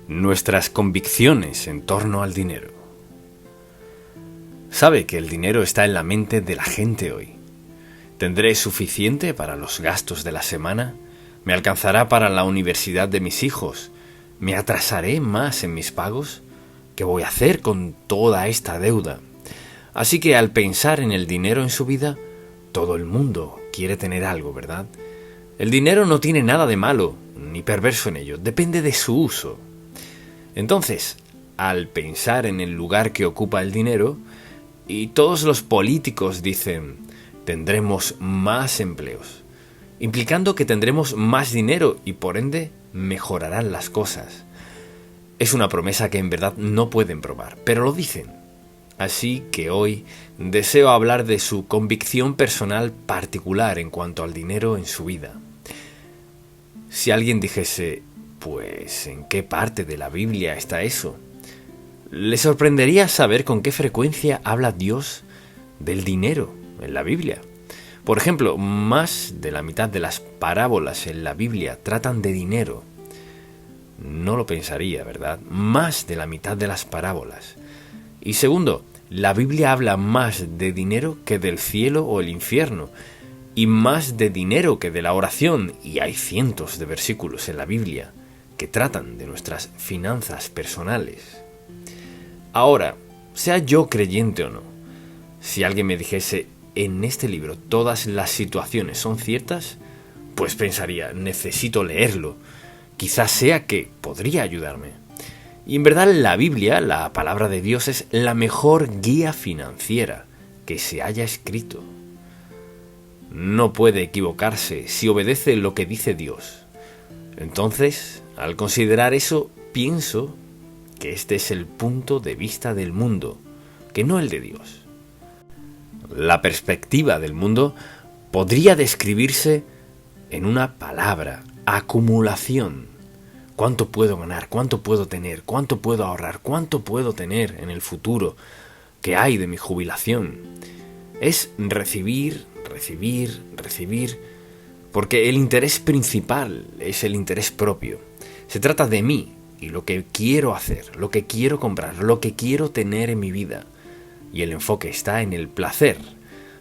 nuestras convicciones en torno al dinero. Sabe que el dinero está en la mente de la gente hoy. ¿Tendré suficiente para los gastos de la semana? ¿Me alcanzará para la universidad de mis hijos? ¿Me atrasaré más en mis pagos? ¿Qué voy a hacer con toda esta deuda? Así que al pensar en el dinero en su vida, todo el mundo quiere tener algo, ¿verdad? El dinero no tiene nada de malo ni perverso en ello, depende de su uso. Entonces, al pensar en el lugar que ocupa el dinero, y todos los políticos dicen, tendremos más empleos, implicando que tendremos más dinero y por ende mejorarán las cosas. Es una promesa que en verdad no pueden probar, pero lo dicen. Así que hoy deseo hablar de su convicción personal particular en cuanto al dinero en su vida. Si alguien dijese, pues, ¿en qué parte de la Biblia está eso? Le sorprendería saber con qué frecuencia habla Dios del dinero en la Biblia. Por ejemplo, más de la mitad de las parábolas en la Biblia tratan de dinero. No lo pensaría, ¿verdad? Más de la mitad de las parábolas. Y segundo, la Biblia habla más de dinero que del cielo o el infierno, y más de dinero que de la oración, y hay cientos de versículos en la Biblia que tratan de nuestras finanzas personales. Ahora, sea yo creyente o no, si alguien me dijese, en este libro todas las situaciones son ciertas, pues pensaría, necesito leerlo, quizás sea que podría ayudarme. Y en verdad la Biblia, la palabra de Dios, es la mejor guía financiera que se haya escrito. No puede equivocarse si obedece lo que dice Dios. Entonces, al considerar eso, pienso que este es el punto de vista del mundo, que no el de Dios. La perspectiva del mundo podría describirse en una palabra: acumulación. ¿Cuánto puedo ganar? ¿Cuánto puedo tener? ¿Cuánto puedo ahorrar? ¿Cuánto puedo tener en el futuro? ¿Qué hay de mi jubilación? Es recibir, porque el interés principal es el interés propio. Se trata de mí y lo que quiero hacer, lo que quiero comprar, lo que quiero tener en mi vida. Y el enfoque está en el placer,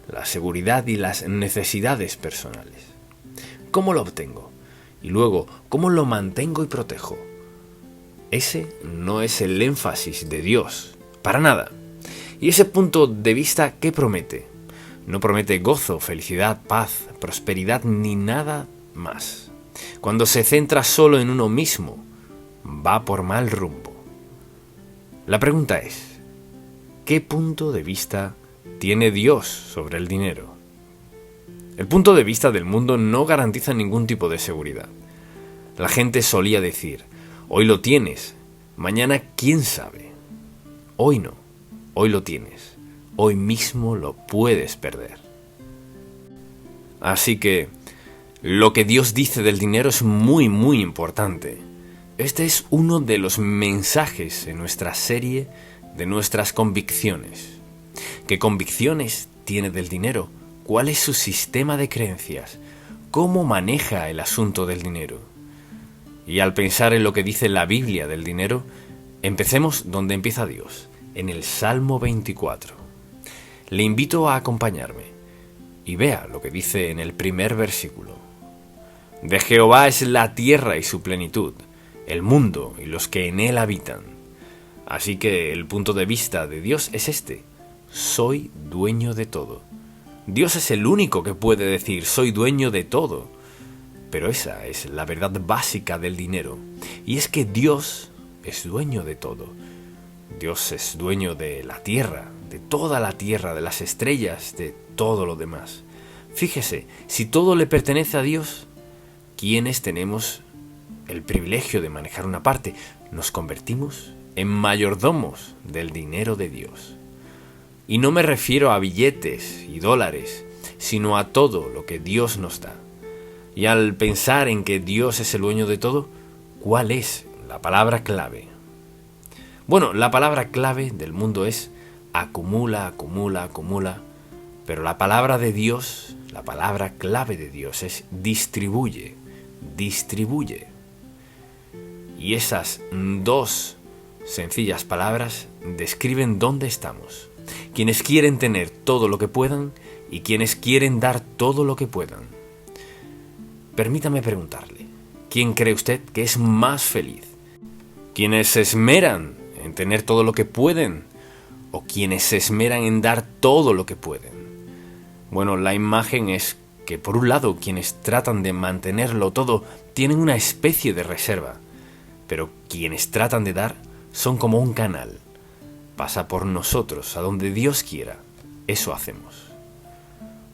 la seguridad y las necesidades personales. ¿Cómo lo obtengo? Y luego, ¿cómo lo mantengo y protejo? Ese no es el énfasis de Dios, para nada. Y ese punto de vista, ¿qué promete? No promete gozo, felicidad, paz, prosperidad, ni nada más. Cuando se centra solo en uno mismo, va por mal rumbo. La pregunta es, ¿qué punto de vista tiene Dios sobre el dinero? El punto de vista del mundo no garantiza ningún tipo de seguridad. La gente solía decir, hoy lo tienes, mañana quién sabe. Hoy no, hoy lo tienes, hoy mismo lo puedes perder. Así que, lo que Dios dice del dinero es muy, muy importante. Este es uno de los mensajes en nuestra serie de nuestras convicciones. ¿Qué convicciones tiene del dinero? ¿Cuál es su sistema de creencias? ¿Cómo maneja el asunto del dinero? Y al pensar en lo que dice la Biblia del dinero, empecemos donde empieza Dios, en el Salmo 24. Le invito a acompañarme y vea lo que dice en el primer versículo. De Jehová es la tierra y su plenitud, el mundo y los que en él habitan. Así que el punto de vista de Dios es este: soy dueño de todo. Dios es el único que puede decir soy dueño de todo. Pero esa es la verdad básica del dinero. Y es que Dios es dueño de todo. Dios es dueño de la tierra, de toda la tierra, de las estrellas, de todo lo demás. Fíjese, si todo le pertenece a Dios, ¿quiénes tenemos el privilegio de manejar una parte? Nos convertimos en mayordomos del dinero de Dios. Y no me refiero a billetes y dólares, sino a todo lo que Dios nos da. Y al pensar en que Dios es el dueño de todo, ¿cuál es la palabra clave? Bueno, la palabra clave del mundo es acumula, acumula, acumula. Pero la palabra de Dios, la palabra clave de Dios es distribuye, distribuye. Y esas dos sencillas palabras describen dónde estamos. Quienes quieren tener todo lo que puedan y quienes quieren dar todo lo que puedan. Permítame preguntarle, ¿quién cree usted que es más feliz? ¿Quienes se esmeran en tener todo lo que pueden o quienes se esmeran en dar todo lo que pueden? Bueno, la imagen es que por un lado quienes tratan de mantenerlo todo tienen una especie de reserva, pero quienes tratan de dar son como un canal. Pasa por nosotros a donde Dios quiera. Eso hacemos.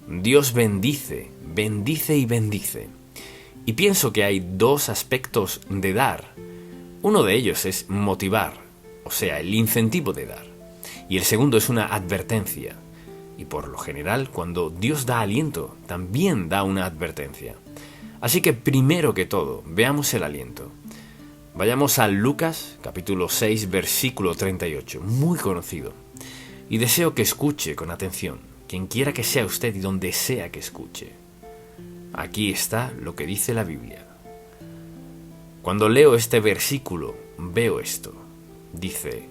Dios bendice, bendice y bendice. Y pienso que hay dos aspectos de dar. Uno de ellos es motivar, o sea, el incentivo de dar. Y el segundo es una advertencia. Y por lo general, cuando Dios da aliento, también da una advertencia. Así que primero que todo, veamos el aliento. Vayamos a Lucas, capítulo 6, versículo 38, muy conocido. Y deseo que escuche con atención, quien quiera que sea usted y donde sea que escuche. Aquí está lo que dice la Biblia. Cuando leo este versículo, veo esto. Dice,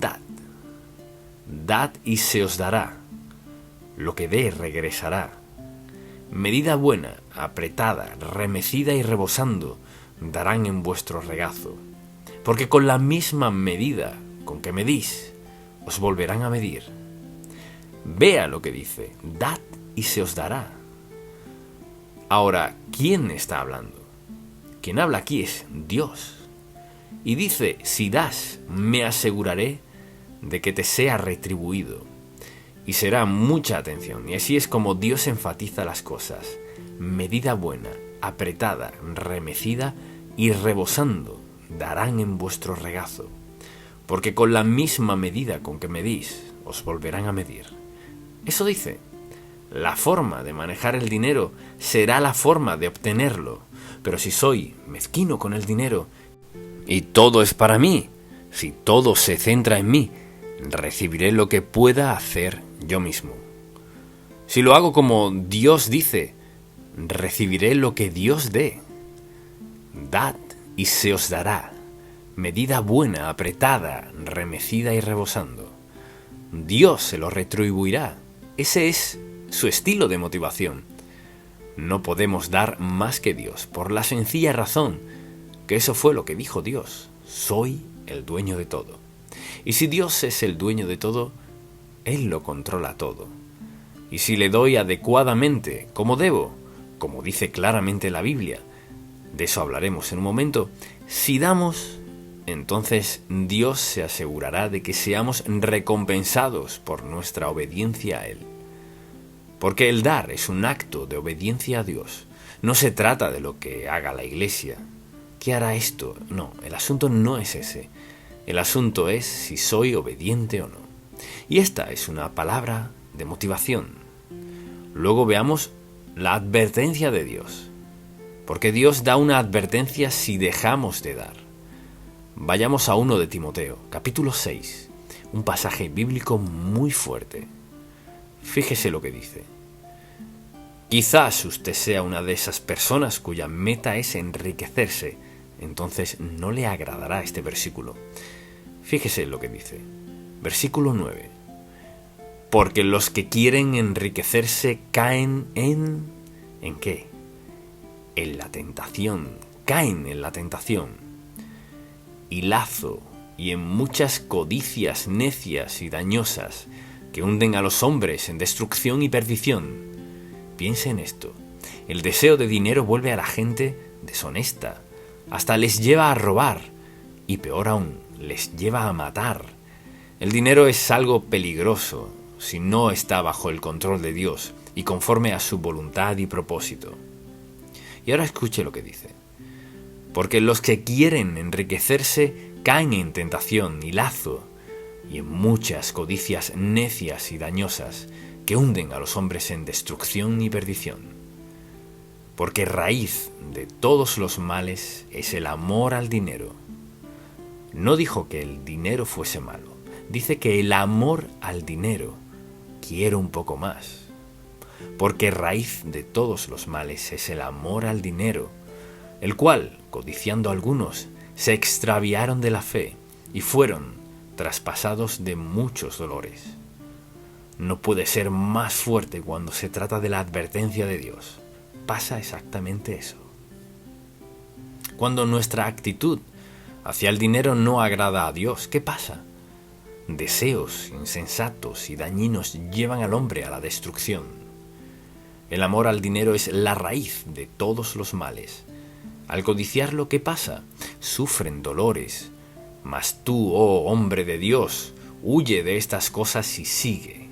dad. Dad y se os dará. Lo que dé regresará. Medida buena, apretada, remecida y rebosando, darán en vuestro regazo. Porque con la misma medida con que medís, os volverán a medir. Vea lo que dice, dad y se os dará. Ahora, ¿quién está hablando? Quien habla aquí es Dios. Y dice, si das, me aseguraré de que te sea retribuido. Y será mucha atención, y así es como Dios enfatiza las cosas. Medida buena, apretada, remecida y rebosando, darán en vuestro regazo. Porque con la misma medida con que medís, os volverán a medir. Eso dice, la forma de manejar el dinero será la forma de obtenerlo. Pero si soy mezquino con el dinero y todo es para mí, si todo se centra en mí, recibiré lo que pueda hacer yo mismo. Si lo hago como Dios dice, recibiré lo que Dios dé. Dad y se os dará, medida buena, apretada, remecida y rebosando. Dios se lo retribuirá. Ese es su estilo de motivación. No podemos dar más que Dios, por la sencilla razón que eso fue lo que dijo Dios. Soy el dueño de todo. Y si Dios es el dueño de todo, Él lo controla todo. Y si le doy adecuadamente, como debo, como dice claramente la Biblia, de eso hablaremos en un momento, si damos, entonces Dios se asegurará de que seamos recompensados por nuestra obediencia a Él. Porque el dar es un acto de obediencia a Dios. No se trata de lo que haga la Iglesia. ¿Qué hará esto? No, el asunto no es ese. El asunto es si soy obediente o no. Y esta es una palabra de motivación. Luego veamos la advertencia de Dios. Porque Dios da una advertencia si dejamos de dar. Vayamos a 1 de Timoteo, capítulo 6, un pasaje bíblico muy fuerte. Fíjese lo que dice. Quizás usted sea una de esas personas cuya meta es enriquecerse, entonces no le agradará este versículo. Fíjese lo que dice. Versículo 9. Porque los que quieren enriquecerse caen ¿en qué? En la tentación. Caen en la tentación. Y lazo y en muchas codicias necias y dañosas que hunden a los hombres en destrucción y perdición. Piense en esto. El deseo de dinero vuelve a la gente deshonesta. Hasta les lleva a robar. Y peor aún, les lleva a matar. El dinero es algo peligroso si no está bajo el control de Dios y conforme a su voluntad y propósito. Y ahora escuche lo que dice. Porque los que quieren enriquecerse caen en tentación y lazo y en muchas codicias necias y dañosas que hunden a los hombres en destrucción y perdición. Porque raíz de todos los males es el amor al dinero. No dijo que el dinero fuese malo, dice que el amor al dinero quiere un poco más. Porque raíz de todos los males es el amor al dinero, el cual, codiciando algunos, se extraviaron de la fe y fueron traspasados de muchos dolores. No puede ser más fuerte cuando se trata de la advertencia de Dios. Pasa exactamente eso. Cuando nuestra actitud hacia el dinero no agrada a Dios, ¿qué pasa? Deseos insensatos y dañinos llevan al hombre a la destrucción. El amor al dinero es la raíz de todos los males. Al codiciarlo, ¿qué pasa? Sufren dolores. Mas tú, oh hombre de Dios, huye de estas cosas y sigue.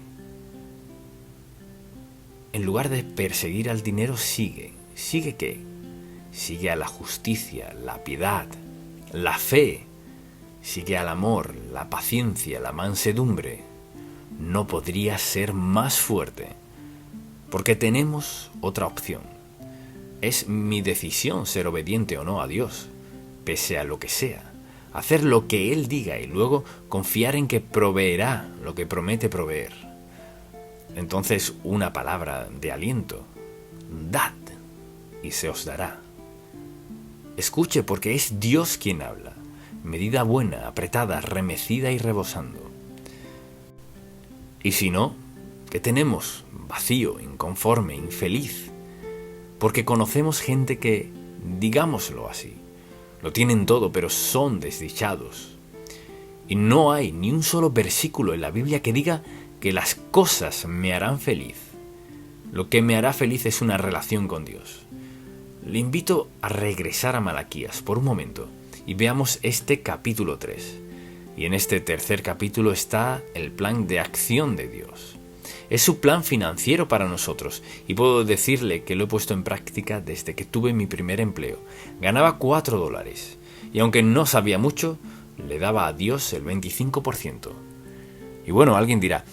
En lugar de perseguir al dinero, sigue. ¿Sigue qué? Sigue a la justicia, la piedad, la fe. Sigue al amor, la paciencia, la mansedumbre. No podría ser más fuerte, porque tenemos otra opción. Es mi decisión ser obediente o no a Dios, pese a lo que sea. Hacer lo que Él diga y luego confiar en que proveerá lo que promete proveer. Entonces, una palabra de aliento: dad y se os dará. Escuche, porque es Dios quien habla. Medida buena, apretada, remecida y rebosando. Y si no, ¿qué tenemos? Vacío, inconforme, infeliz. Porque conocemos gente que, digámoslo así, lo tienen todo, pero son desdichados. Y no hay ni un solo versículo en la Biblia que diga que las cosas me harán feliz. Lo que me hará feliz es una relación con Dios. Le invito a regresar a Malaquías por un momento y veamos este capítulo 3. Y en este tercer capítulo está el plan de acción de Dios. Es su plan financiero para nosotros, y puedo decirle que lo he puesto en práctica desde que tuve mi primer empleo. Ganaba $4, y aunque no sabía mucho, le daba a Dios el 25%. Y bueno, alguien dirá,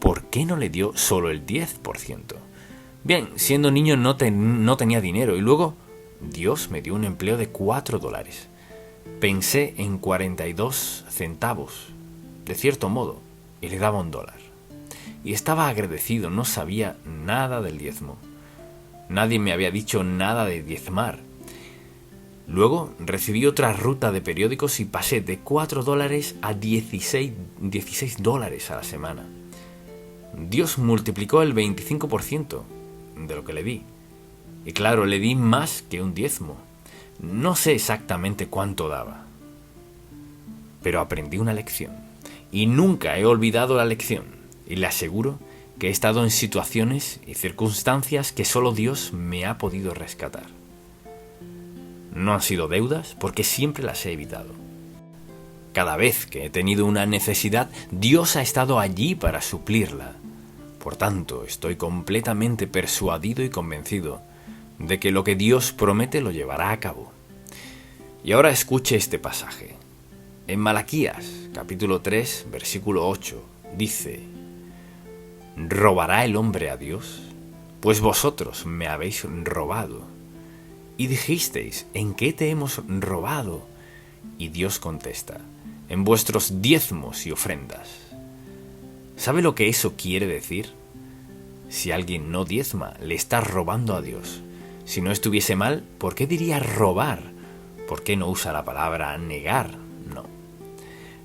¿por qué no le dio solo el 10%? Bien, siendo niño no tenía dinero, y luego Dios me dio un empleo de $4. Pensé en 42 centavos, de cierto modo, y le daba $1. Y estaba agradecido, no sabía nada del diezmo. Nadie me había dicho nada de diezmar. Luego recibí otra ruta de periódicos y pasé de $4 a $16 a la semana. Dios multiplicó el 25% de lo que le di. Y claro, le di más que un diezmo. No sé exactamente cuánto daba, pero aprendí una lección. Y nunca he olvidado la lección. Y le aseguro que he estado en situaciones y circunstancias que solo Dios me ha podido rescatar. No han sido deudas, porque siempre las he evitado. Cada vez que he tenido una necesidad, Dios ha estado allí para suplirla. Por tanto, estoy completamente persuadido y convencido de que lo que Dios promete lo llevará a cabo. Y ahora escuche este pasaje. En Malaquías, capítulo 3, versículo 8, dice: ¿robará el hombre a Dios? Pues vosotros me habéis robado. Y dijisteis, ¿en qué te hemos robado? Y Dios contesta, en vuestros diezmos y ofrendas. ¿Sabe lo que eso quiere decir? Si alguien no diezma, le está robando a Dios. Si no estuviese mal, ¿por qué diría robar? ¿Por qué no usa la palabra negar? No.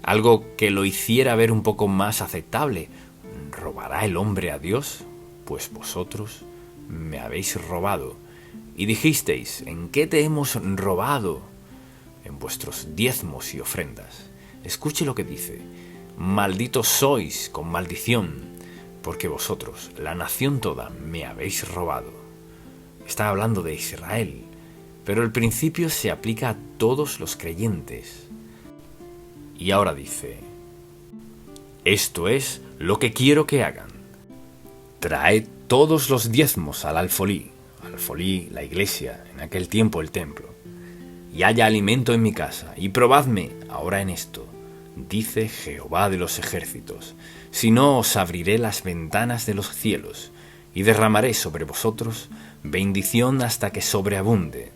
Algo que lo hiciera ver un poco más aceptable. ¿Robará el hombre a Dios? Pues vosotros me habéis robado. Y dijisteis, ¿en qué te hemos robado? En vuestros diezmos y ofrendas. Escuche lo que dice: malditos sois con maldición, porque vosotros, la nación toda, me habéis robado. Está hablando de Israel, pero el principio se aplica a todos los creyentes. Y ahora dice: esto es lo que quiero que hagan. Traed todos los diezmos al alfolí, la iglesia, en aquel tiempo el templo, y haya alimento en mi casa, y probadme ahora en esto, dice Jehová de los ejércitos, si no os abriré las ventanas de los cielos, y derramaré sobre vosotros bendición hasta que sobreabunde.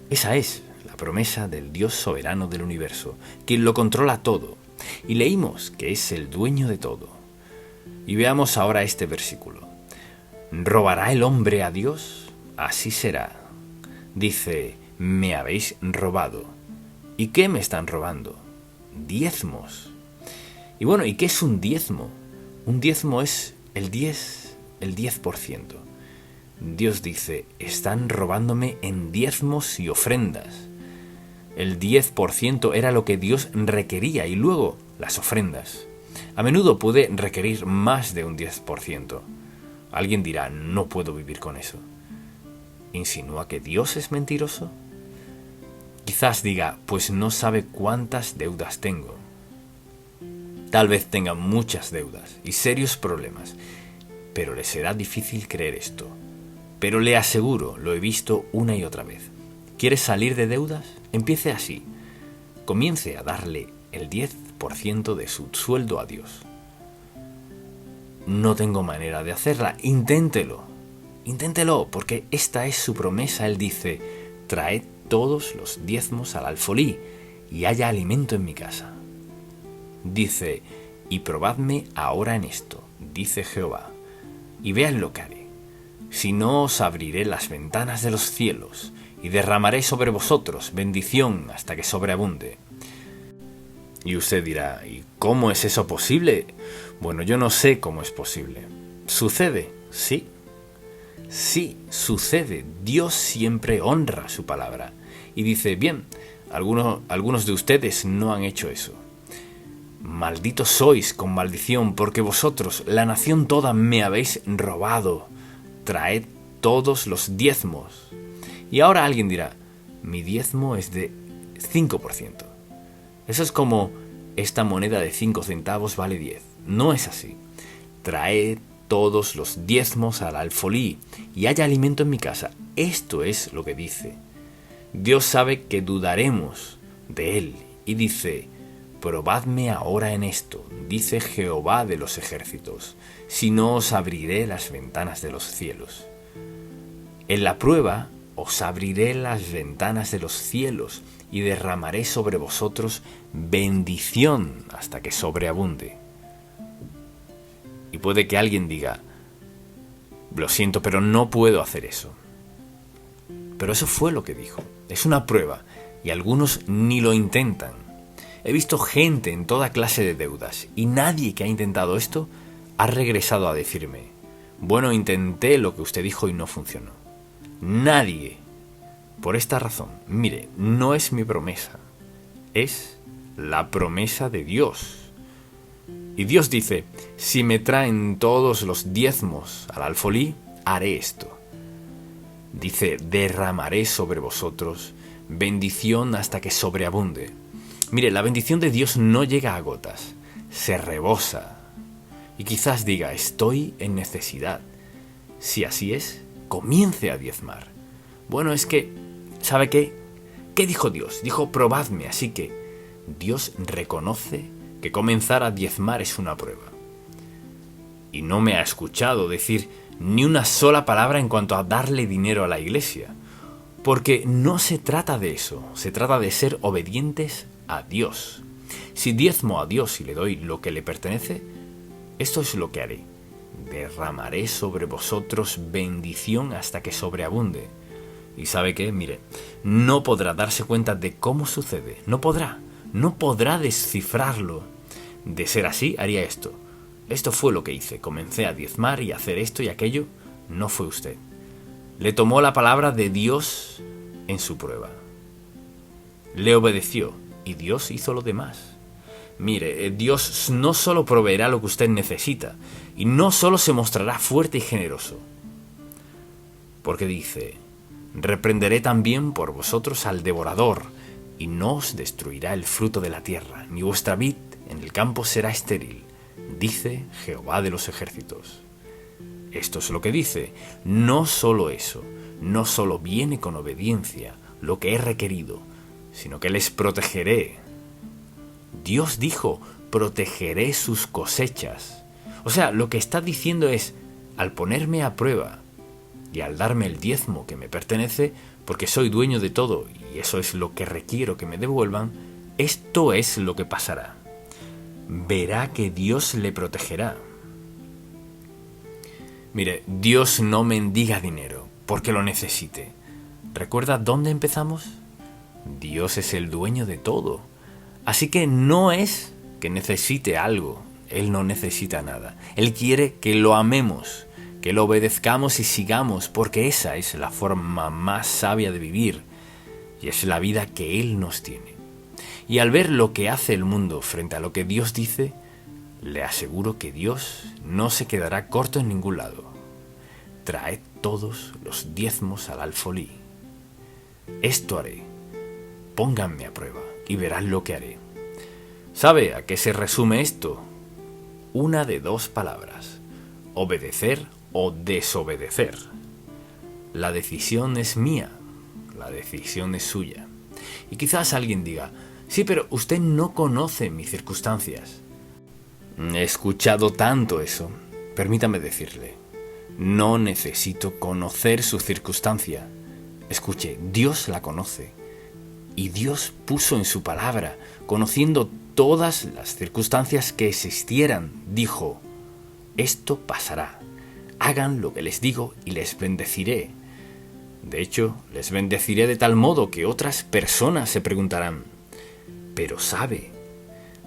Esa es la promesa del Dios soberano del universo, quien lo controla todo, y leímos que es el dueño de todo. Y veamos ahora este versículo. ¿Robará el hombre a Dios? Así será. Dice, me habéis robado. ¿Y qué me están robando? Diezmos. Y bueno, ¿y qué es un diezmo? Un diezmo es el 10%. Dios dice, están robándome en diezmos y ofrendas. El 10% era lo que Dios requería y luego las ofrendas. A menudo puede requerir más de un 10%. Alguien dirá, no puedo vivir con eso. ¿Insinúa que Dios es mentiroso? Quizás diga, pues no sabe cuántas deudas tengo. Tal vez tenga muchas deudas y serios problemas, pero le será difícil creer esto. Pero le aseguro, lo he visto una y otra vez. ¿Quieres salir de deudas? Empiece así. Comience a darle el 10% de su sueldo a Dios. No tengo manera de hacerla. Inténtelo. Inténtelo, porque esta es su promesa. Él dice, traed todos los diezmos al alfolí y haya alimento en mi casa. Dice, y probadme ahora en esto, dice Jehová, y vean lo que haré. Si no, os abriré las ventanas de los cielos y derramaré sobre vosotros bendición hasta que sobreabunde. Y usted dirá, ¿y cómo es eso posible? Bueno, yo no sé cómo es posible. ¿Sucede? Sí. Sí, sucede. Dios siempre honra su palabra. Y dice, bien, algunos de ustedes no han hecho eso. Malditos sois con maldición, porque vosotros, la nación toda, me habéis robado. Traed todos los diezmos. Y ahora alguien dirá, mi diezmo es de 5%. Eso es como, esta moneda de 5 centavos vale 10. No es así. Traed todos los diezmos al alfolí y haya alimento en mi casa. Esto es lo que dice. Dios sabe que dudaremos de Él y dice, probadme ahora en esto, dice Jehová de los ejércitos, si no os abriré las ventanas de los cielos. En la prueba os abriré las ventanas de los cielos y derramaré sobre vosotros bendición hasta que sobreabunde. Y puede que alguien diga, lo siento, pero no puedo hacer eso. Pero eso fue lo que dijo. Es una prueba y algunos ni lo intentan. He visto gente en toda clase de deudas y nadie que ha intentado esto ha regresado a decirme, bueno, intenté lo que usted dijo y no funcionó. Nadie. Por esta razón, mire, no es mi promesa, es la promesa de Dios. Y Dios dice, si me traen todos los diezmos al alfolí, haré esto. Dice, derramaré sobre vosotros bendición hasta que sobreabunde. Mire, la bendición de Dios no llega a gotas, se rebosa. Y quizás diga, estoy en necesidad. Si así es, comience a diezmar. Bueno, es que, ¿sabe qué? ¿Qué dijo Dios? Dijo, probadme, así que Dios reconoce que comenzar a diezmar es una prueba. Y no me ha escuchado decir ni una sola palabra en cuanto a darle dinero a la iglesia. Porque no se trata de eso, se trata de ser obedientes a Dios. Si diezmo a Dios y le doy lo que le pertenece, esto es lo que haré. Derramaré sobre vosotros bendición hasta que sobreabunde. ¿Y sabe qué? Mire, no podrá darse cuenta de cómo sucede. No podrá descifrarlo. De ser así, haría esto. Esto fue lo que hice. Comencé a diezmar y a hacer esto y aquello. No fue usted. Le tomó la palabra de Dios en su prueba. Le obedeció y Dios hizo lo demás. Mire, Dios no solo proveerá lo que usted necesita y no solo se mostrará fuerte y generoso. Porque dice, reprenderé también por vosotros al devorador y no os destruirá el fruto de la tierra, ni vuestra vid en el campo será estéril, dice Jehová de los ejércitos. Esto es lo que dice. No solo eso, no solo viene con obediencia lo que he requerido, sino que les protegeré. Dios dijo, protegeré sus cosechas. O sea, lo que está diciendo es, al ponerme a prueba y al darme el diezmo que me pertenece, porque soy dueño de todo y eso es lo que requiero que me devuelvan, esto es lo que pasará. Verá que Dios le protegerá. Mire, Dios no mendiga dinero porque lo necesite. ¿Recuerda dónde empezamos? Dios es el dueño de todo. Así que no es que necesite algo. Él no necesita nada. Él quiere que lo amemos, que lo obedezcamos y sigamos, porque esa es la forma más sabia de vivir y es la vida que Él nos tiene. Y al ver lo que hace el mundo frente a lo que Dios dice, le aseguro que Dios no se quedará corto en ningún lado. Traed todos los diezmos al alfolí. Esto haré. Pónganme a prueba y verán lo que haré. ¿Sabe a qué se resume esto? Una de dos palabras: obedecer o desobedecer. La decisión es mía, la decisión es suya. Y quizás alguien diga: sí, pero usted no conoce mis circunstancias. He escuchado tanto eso. Permítame decirle, no necesito conocer su circunstancia. Escuche, Dios la conoce. Y Dios puso en su palabra, conociendo todas las circunstancias que existieran, dijo: esto pasará. Hagan lo que les digo y les bendeciré. De hecho, les bendeciré de tal modo que otras personas se preguntarán: pero sabe,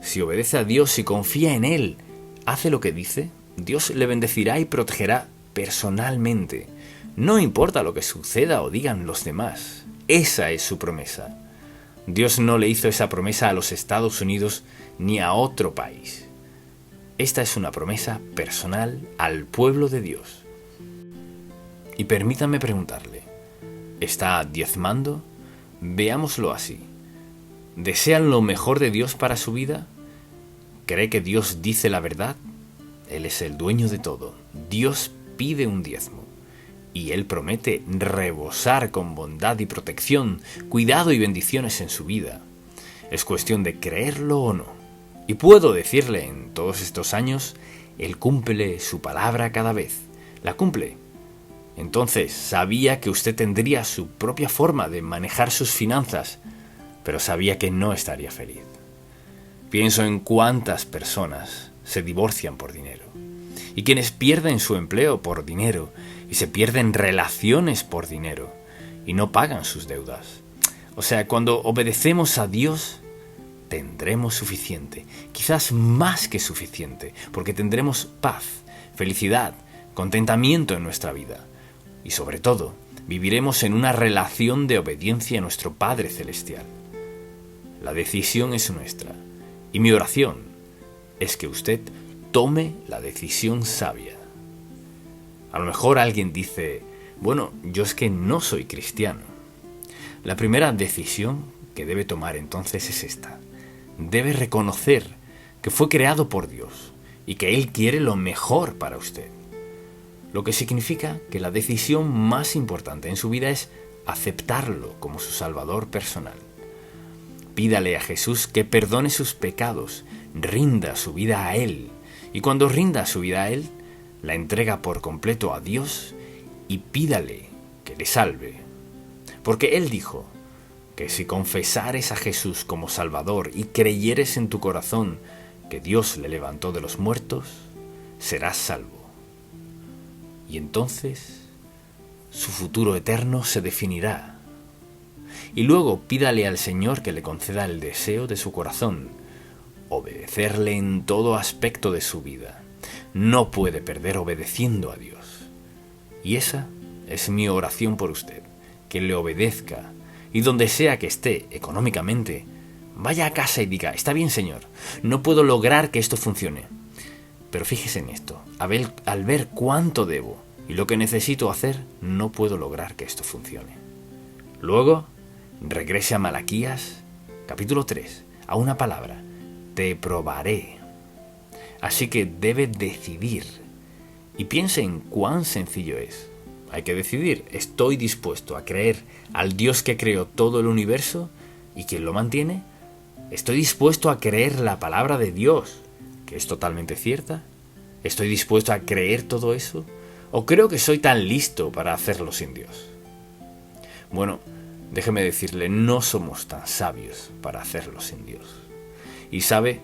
si obedece a Dios y confía en Él, hace lo que dice, Dios le bendecirá y protegerá personalmente. No importa lo que suceda o digan los demás. Esa es su promesa. Dios no le hizo esa promesa a los Estados Unidos ni a otro país. Esta es una promesa personal al pueblo de Dios. Y permítame preguntarle, ¿está diezmando? Veámoslo así. ¿Desean lo mejor de Dios para su vida? ¿Cree que Dios dice la verdad? Él es el dueño de todo. Dios pide un diezmo. Y Él promete rebosar con bondad y protección, cuidado y bendiciones en su vida. Es cuestión de creerlo o no. Y puedo decirle, en todos estos años, Él cumple su palabra cada vez. La cumple. Entonces, sabía que usted tendría su propia forma de manejar sus finanzas, pero sabía que no estaría feliz. Pienso en cuántas personas se divorcian por dinero, y quienes pierden su empleo por dinero, y se pierden relaciones por dinero, y no pagan sus deudas. O sea, cuando obedecemos a Dios, tendremos suficiente, quizás más que suficiente, porque tendremos paz, felicidad, contentamiento en nuestra vida. Y sobre todo, viviremos en una relación de obediencia a nuestro Padre Celestial. La decisión es nuestra, y mi oración es que usted tome la decisión sabia. A lo mejor alguien dice: bueno, yo es que no soy cristiano. La primera decisión que debe tomar entonces es esta. Debe reconocer que fue creado por Dios y que Él quiere lo mejor para usted. Lo que significa que la decisión más importante en su vida es aceptarlo como su Salvador personal. Pídale a Jesús que perdone sus pecados, rinda su vida a Él, y cuando rinda su vida a Él, la entrega por completo a Dios y pídale que le salve. Porque Él dijo que si confesares a Jesús como Salvador y creyeres en tu corazón que Dios le levantó de los muertos, serás salvo. Y entonces su futuro eterno se definirá. Y luego pídale al Señor que le conceda el deseo de su corazón, obedecerle en todo aspecto de su vida. No puede perder obedeciendo a Dios. Y esa es mi oración por usted, que le obedezca, y donde sea que esté económicamente, vaya a casa y diga: está bien, Señor, no puedo lograr que esto funcione, pero fíjese en esto, al ver cuánto debo y lo que necesito hacer, no puedo lograr que esto funcione. Luego, regrese a Malaquías, capítulo 3, a una palabra: te probaré. Así que debe decidir. Y piense en cuán sencillo es. Hay que decidir: ¿estoy dispuesto a creer al Dios que creó todo el universo y quien lo mantiene? ¿Estoy dispuesto a creer la palabra de Dios, que es totalmente cierta? ¿Estoy dispuesto a creer todo eso? ¿O creo que soy tan listo para hacerlo sin Dios? Bueno, déjeme decirle, no somos tan sabios para hacerlo sin Dios. Y sabe,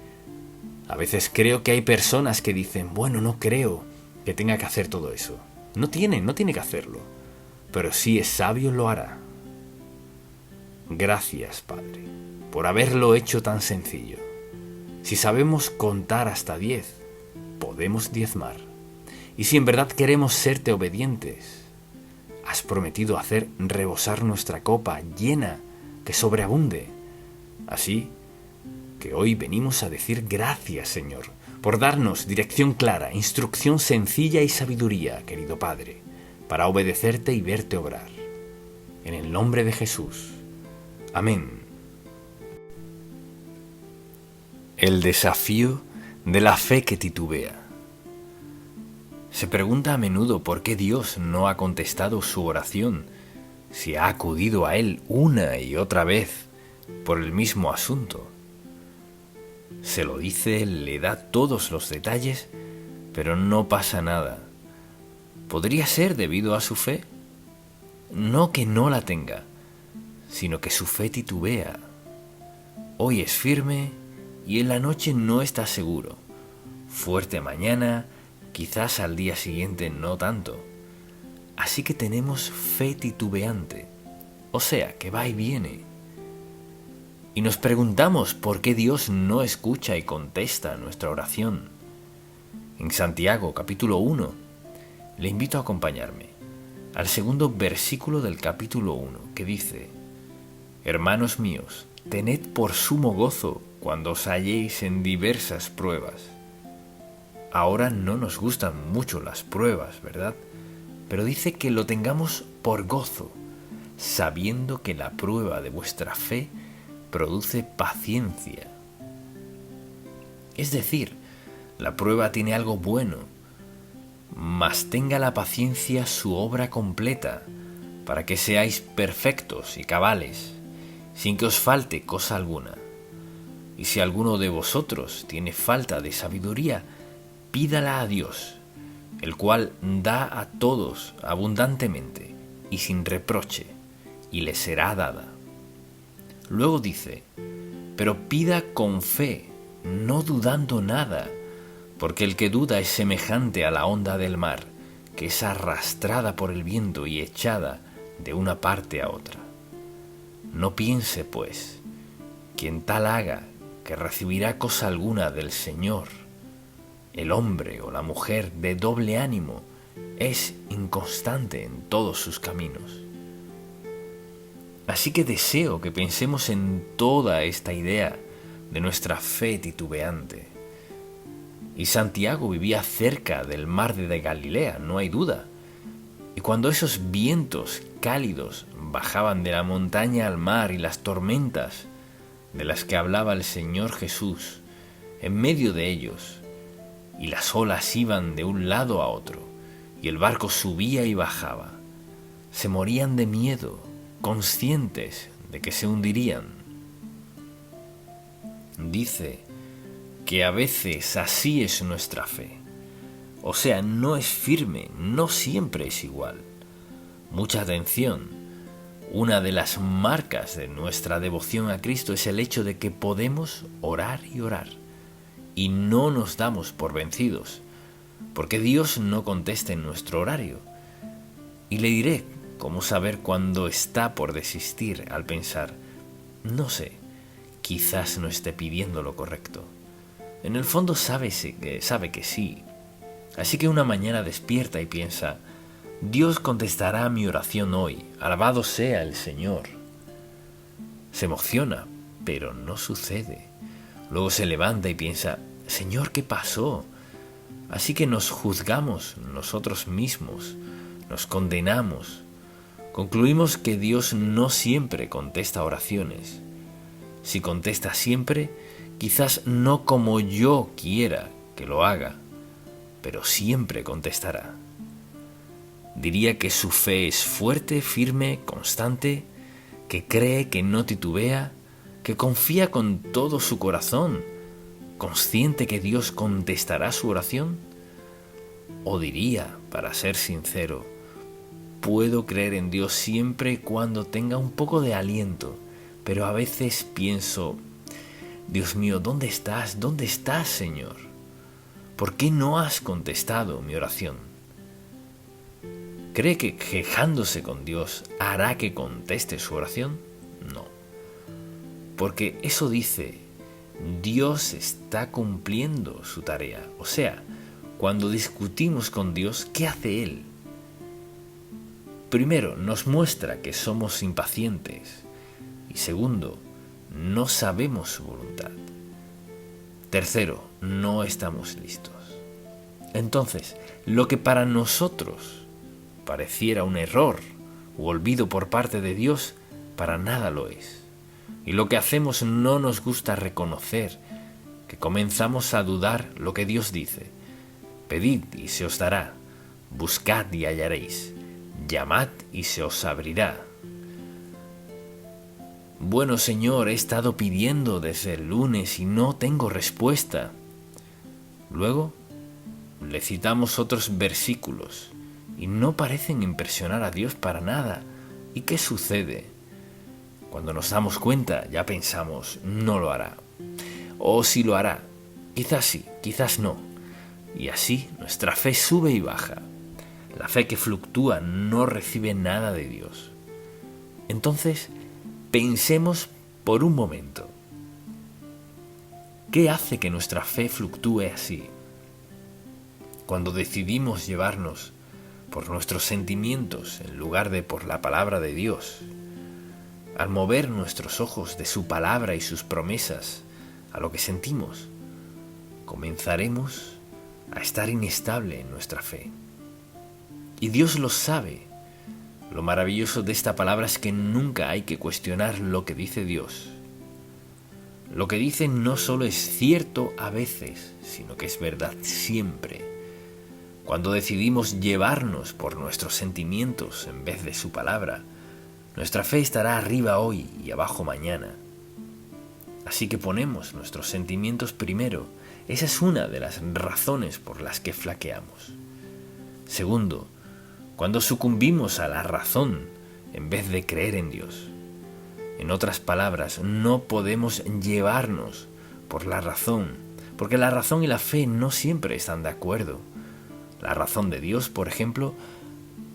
a veces creo que hay personas que dicen: bueno, no creo que tenga que hacer todo eso. No tiene que hacerlo. Pero si es sabio, lo hará. Gracias, Padre, por haberlo hecho tan sencillo. Si sabemos contar hasta 10, podemos diezmar. Y si en verdad queremos serte obedientes, has prometido hacer rebosar nuestra copa llena, que sobreabunde. Así que hoy venimos a decir gracias, Señor, por darnos dirección clara, instrucción sencilla y sabiduría, querido Padre, para obedecerte y verte obrar. En el nombre de Jesús. Amén. El desafío de la fe que titubea. Se pregunta a menudo por qué Dios no ha contestado su oración, si ha acudido a Él una y otra vez por el mismo asunto. Se lo dice, le da todos los detalles, pero no pasa nada. ¿Podría ser debido a su fe? No que no la tenga, sino que su fe titubea. Hoy es firme y en la noche no está seguro. Fuerte mañana, quizás al día siguiente no tanto. Así que tenemos fe titubeante, o sea, que va y viene. Y nos preguntamos por qué Dios no escucha y contesta nuestra oración. En Santiago, capítulo 1, le invito a acompañarme al segundo versículo del capítulo 1, que dice: Hermanos míos, tened por sumo gozo cuando os halléis en diversas pruebas. Ahora no nos gustan mucho las pruebas, ¿verdad? Pero dice que lo tengamos por gozo, sabiendo que la prueba de vuestra fe produce paciencia. Es decir, la prueba tiene algo bueno, mas tenga la paciencia su obra completa, para que seáis perfectos y cabales, sin que os falte cosa alguna. Y si alguno de vosotros tiene falta de sabiduría, pídala a Dios, el cual da a todos abundantemente y sin reproche, y le será dada. Luego dice: pero pida con fe, no dudando nada, porque el que duda es semejante a la onda del mar, que es arrastrada por el viento y echada de una parte a otra. No piense, pues, quien tal haga, que recibirá cosa alguna del Señor. El hombre o la mujer de doble ánimo es inconstante en todos sus caminos. Así que deseo que pensemos en toda esta idea de nuestra fe titubeante. Y Santiago vivía cerca del mar de Galilea, no hay duda. Y cuando esos vientos cálidos bajaban de la montaña al mar y las tormentas de las que hablaba el Señor Jesús en medio de ellos, y las olas iban de un lado a otro, y el barco subía y bajaba, se morían de miedo, conscientes de que se hundirían. Dice que a veces así es nuestra fe. O sea, no es firme, no siempre es igual. Mucha atención. Una de las marcas de nuestra devoción a Cristo es el hecho de que podemos orar y orar, y no nos damos por vencidos, porque Dios no contesta en nuestro horario. Y le diré cómo saber cuándo está por desistir al pensar: no sé, quizás no esté pidiendo lo correcto. En el fondo sabe que sí. Así que una mañana despierta y piensa: Dios contestará mi oración hoy, alabado sea el Señor. Se emociona, pero no sucede. Luego se levanta y piensa: Señor, ¿qué pasó? Así que nos juzgamos nosotros mismos, nos condenamos. Concluimos que Dios no siempre contesta oraciones. Si contesta siempre, quizás no como yo quiera que lo haga, pero siempre contestará. Diría que su fe es fuerte, firme, constante, que cree, que no titubea, que confía con todo su corazón, consciente que Dios contestará su oración. O diría, para ser sincero, puedo creer en Dios siempre y cuando tenga un poco de aliento, pero a veces pienso: Dios mío, ¿dónde estás? ¿Dónde estás, Señor? ¿Por qué no has contestado mi oración? ¿Cree que quejándose con Dios hará que conteste su oración? No, porque eso dice, Dios está cumpliendo su tarea. O sea, cuando discutimos con Dios, ¿qué hace Él? Primero, nos muestra que somos impacientes. Y segundo, no sabemos su voluntad. Tercero, no estamos listos. Entonces, lo que para nosotros pareciera un error u olvido por parte de Dios, para nada lo es. Y lo que hacemos no nos gusta reconocer, que comenzamos a dudar lo que Dios dice. Pedid y se os dará, buscad y hallaréis, llamad y se os abrirá. Bueno, Señor, he estado pidiendo desde el lunes y no tengo respuesta. Luego le citamos otros versículos y no parecen impresionar a Dios para nada. ¿Y qué sucede? Cuando nos damos cuenta ya pensamos, no lo hará. O sí lo hará, quizás sí, quizás no. Y así nuestra fe sube y baja. La fe que fluctúa no recibe nada de Dios. Entonces, pensemos por un momento. ¿Qué hace que nuestra fe fluctúe así? Cuando decidimos llevarnos por nuestros sentimientos en lugar de por la palabra de Dios, al mover nuestros ojos de su palabra y sus promesas a lo que sentimos, comenzaremos a estar inestable en nuestra fe. Y Dios lo sabe. Lo maravilloso de esta palabra es que nunca hay que cuestionar lo que dice Dios. Lo que dice no solo es cierto a veces, sino que es verdad siempre. Cuando decidimos llevarnos por nuestros sentimientos en vez de su palabra, nuestra fe estará arriba hoy y abajo mañana. Así que ponemos nuestros sentimientos primero. Esa es una de las razones por las que flaqueamos. Segundo, cuando sucumbimos a la razón en vez de creer en Dios. En otras palabras, no podemos llevarnos por la razón, porque la razón y la fe no siempre están de acuerdo. La razón de Dios, por ejemplo,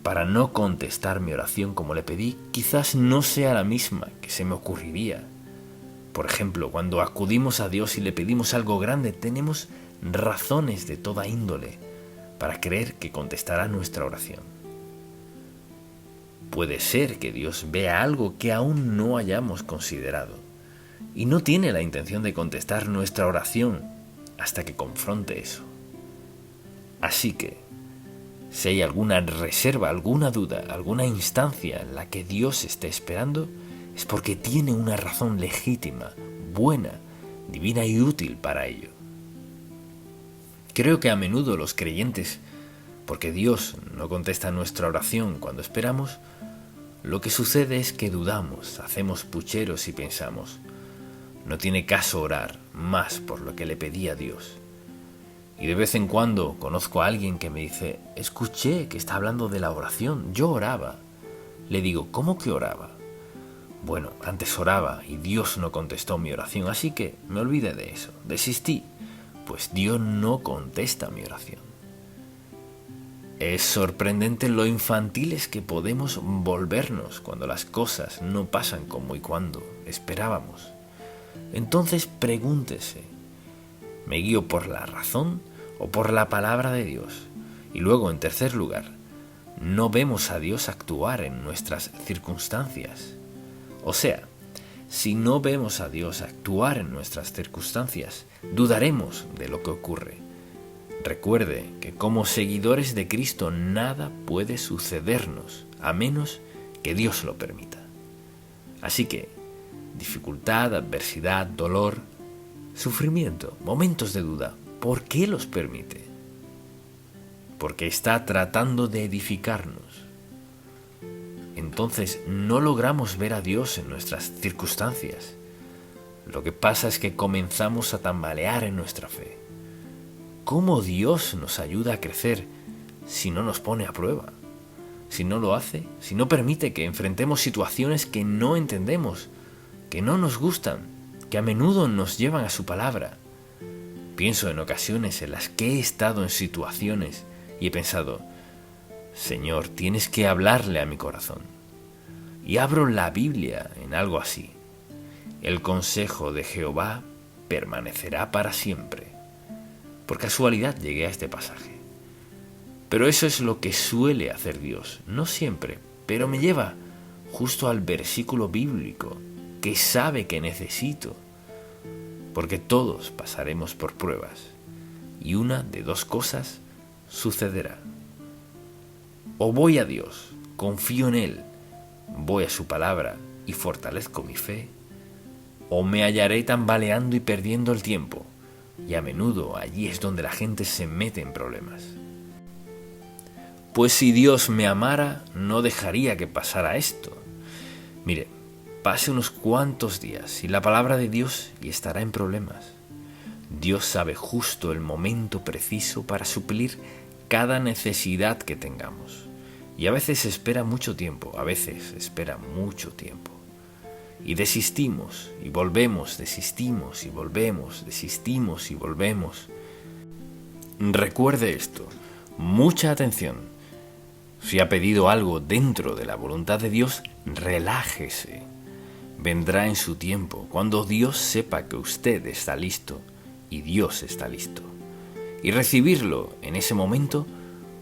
para no contestar mi oración como le pedí, quizás no sea la misma que se me ocurriría. Por ejemplo, cuando acudimos a Dios y le pedimos algo grande, tenemos razones de toda índole para creer que contestará nuestra oración. Puede ser que Dios vea algo que aún no hayamos considerado y no tiene la intención de contestar nuestra oración hasta que confronte eso. Así que, si hay alguna reserva, alguna duda, alguna instancia en la que Dios esté esperando, es porque tiene una razón legítima, buena, divina y útil para ello. Creo que a menudo los creyentes, porque Dios no contesta nuestra oración cuando esperamos, lo que sucede es que dudamos, hacemos pucheros y pensamos, no tiene caso orar más por lo que le pedí a Dios. Y de vez en cuando conozco a alguien que me dice, escuché que está hablando de la oración, yo oraba. Le digo, ¿cómo que oraba? Bueno, antes oraba y Dios no contestó mi oración, así que me olvidé de eso, desistí, pues Dios no contesta mi oración. Es sorprendente lo infantiles que podemos volvernos cuando las cosas no pasan como y cuando esperábamos. Entonces pregúntese, ¿me guío por la razón o por la palabra de Dios? Y luego, en tercer lugar, no vemos a Dios actuar en nuestras circunstancias. O sea, si no vemos a Dios actuar en nuestras circunstancias, dudaremos de lo que ocurre. Recuerde que como seguidores de Cristo nada puede sucedernos a menos que Dios lo permita. Así que, dificultad, adversidad, dolor, sufrimiento, momentos de duda, ¿por qué los permite? Porque está tratando de edificarnos. Entonces no logramos ver a Dios en nuestras circunstancias. Lo que pasa es que comenzamos a tambalear en nuestra fe. ¿Cómo Dios nos ayuda a crecer si no nos pone a prueba? Si no lo hace, si no permite que enfrentemos situaciones que no entendemos, que no nos gustan, que a menudo nos llevan a su palabra. Pienso en ocasiones en las que he estado en situaciones y he pensado, Señor, tienes que hablarle a mi corazón. Y abro la Biblia en algo así. el consejo de Jehová permanecerá para siempre. Por casualidad llegué a este pasaje. Pero eso es lo que suele hacer Dios, no siempre, pero me lleva justo al versículo bíblico que sabe que necesito. Porque todos pasaremos por pruebas y una de dos cosas sucederá. O voy a Dios, confío en Él, voy a su palabra y fortalezco mi fe, o me hallaré tambaleando y perdiendo el tiempo, y a menudo allí es donde la gente se mete en problemas. Pues si Dios me amara, no dejaría que pasara esto. Mire, pase unos cuantos días y la palabra de Dios y estará en problemas. Dios sabe justo el momento preciso para suplir cada necesidad que tengamos. Y a veces espera mucho tiempo, Y desistimos y volvemos, desistimos y volvemos, desistimos y volvemos. Recuerde esto, mucha atención. Si ha pedido algo dentro de la voluntad de Dios, relájese. Vendrá en su tiempo, cuando Dios sepa que usted está listo y Dios está listo. Y recibirlo en ese momento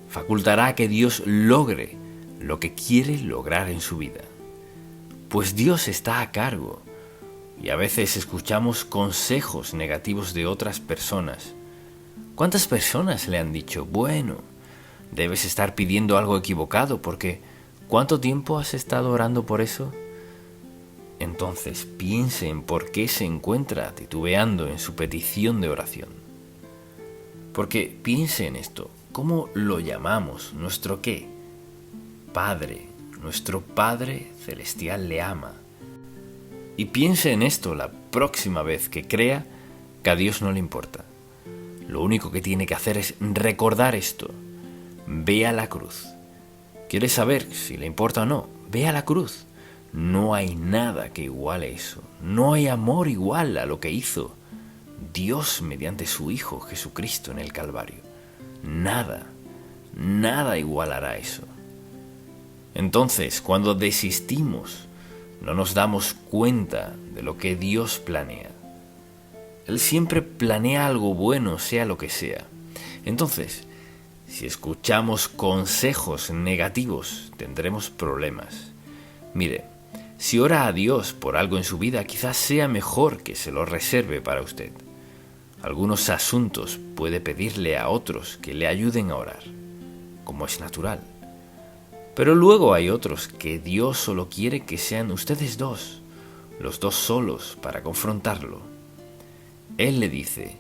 facultará que Dios logre lo que quiere lograr en su vida. Pues Dios está a cargo y a veces escuchamos consejos negativos de otras personas. ¿Cuántas personas le han dicho, bueno, debes estar pidiendo algo equivocado porque ¿cuánto tiempo has estado orando por eso? Entonces piense en por qué se encuentra titubeando en su petición de oración. Porque piense en esto, ¿cómo lo llamamos? ¿Nuestro qué? Padre. Nuestro Padre Celestial le ama. Y piense en esto la próxima vez que crea que a Dios no le importa. Lo único que tiene que hacer es recordar esto. Ve a la cruz. ¿Quiere saber si le importa o no? Ve a la cruz. No hay nada que iguale eso. No hay amor igual a lo que hizo Dios mediante su Hijo Jesucristo en el Calvario. Nada igualará eso. Entonces, cuando desistimos, no nos damos cuenta de lo que Dios planea. Él siempre planea algo bueno, sea lo que sea. Entonces, si escuchamos consejos negativos, tendremos problemas. Mire, si ora a Dios por algo en su vida, quizás sea mejor que se lo reserve para usted. Algunos asuntos puede pedirle a otros que le ayuden a orar, como es natural. Pero luego hay otros que Dios solo quiere que sean ustedes dos, los dos solos para confrontarlo. Él le dice,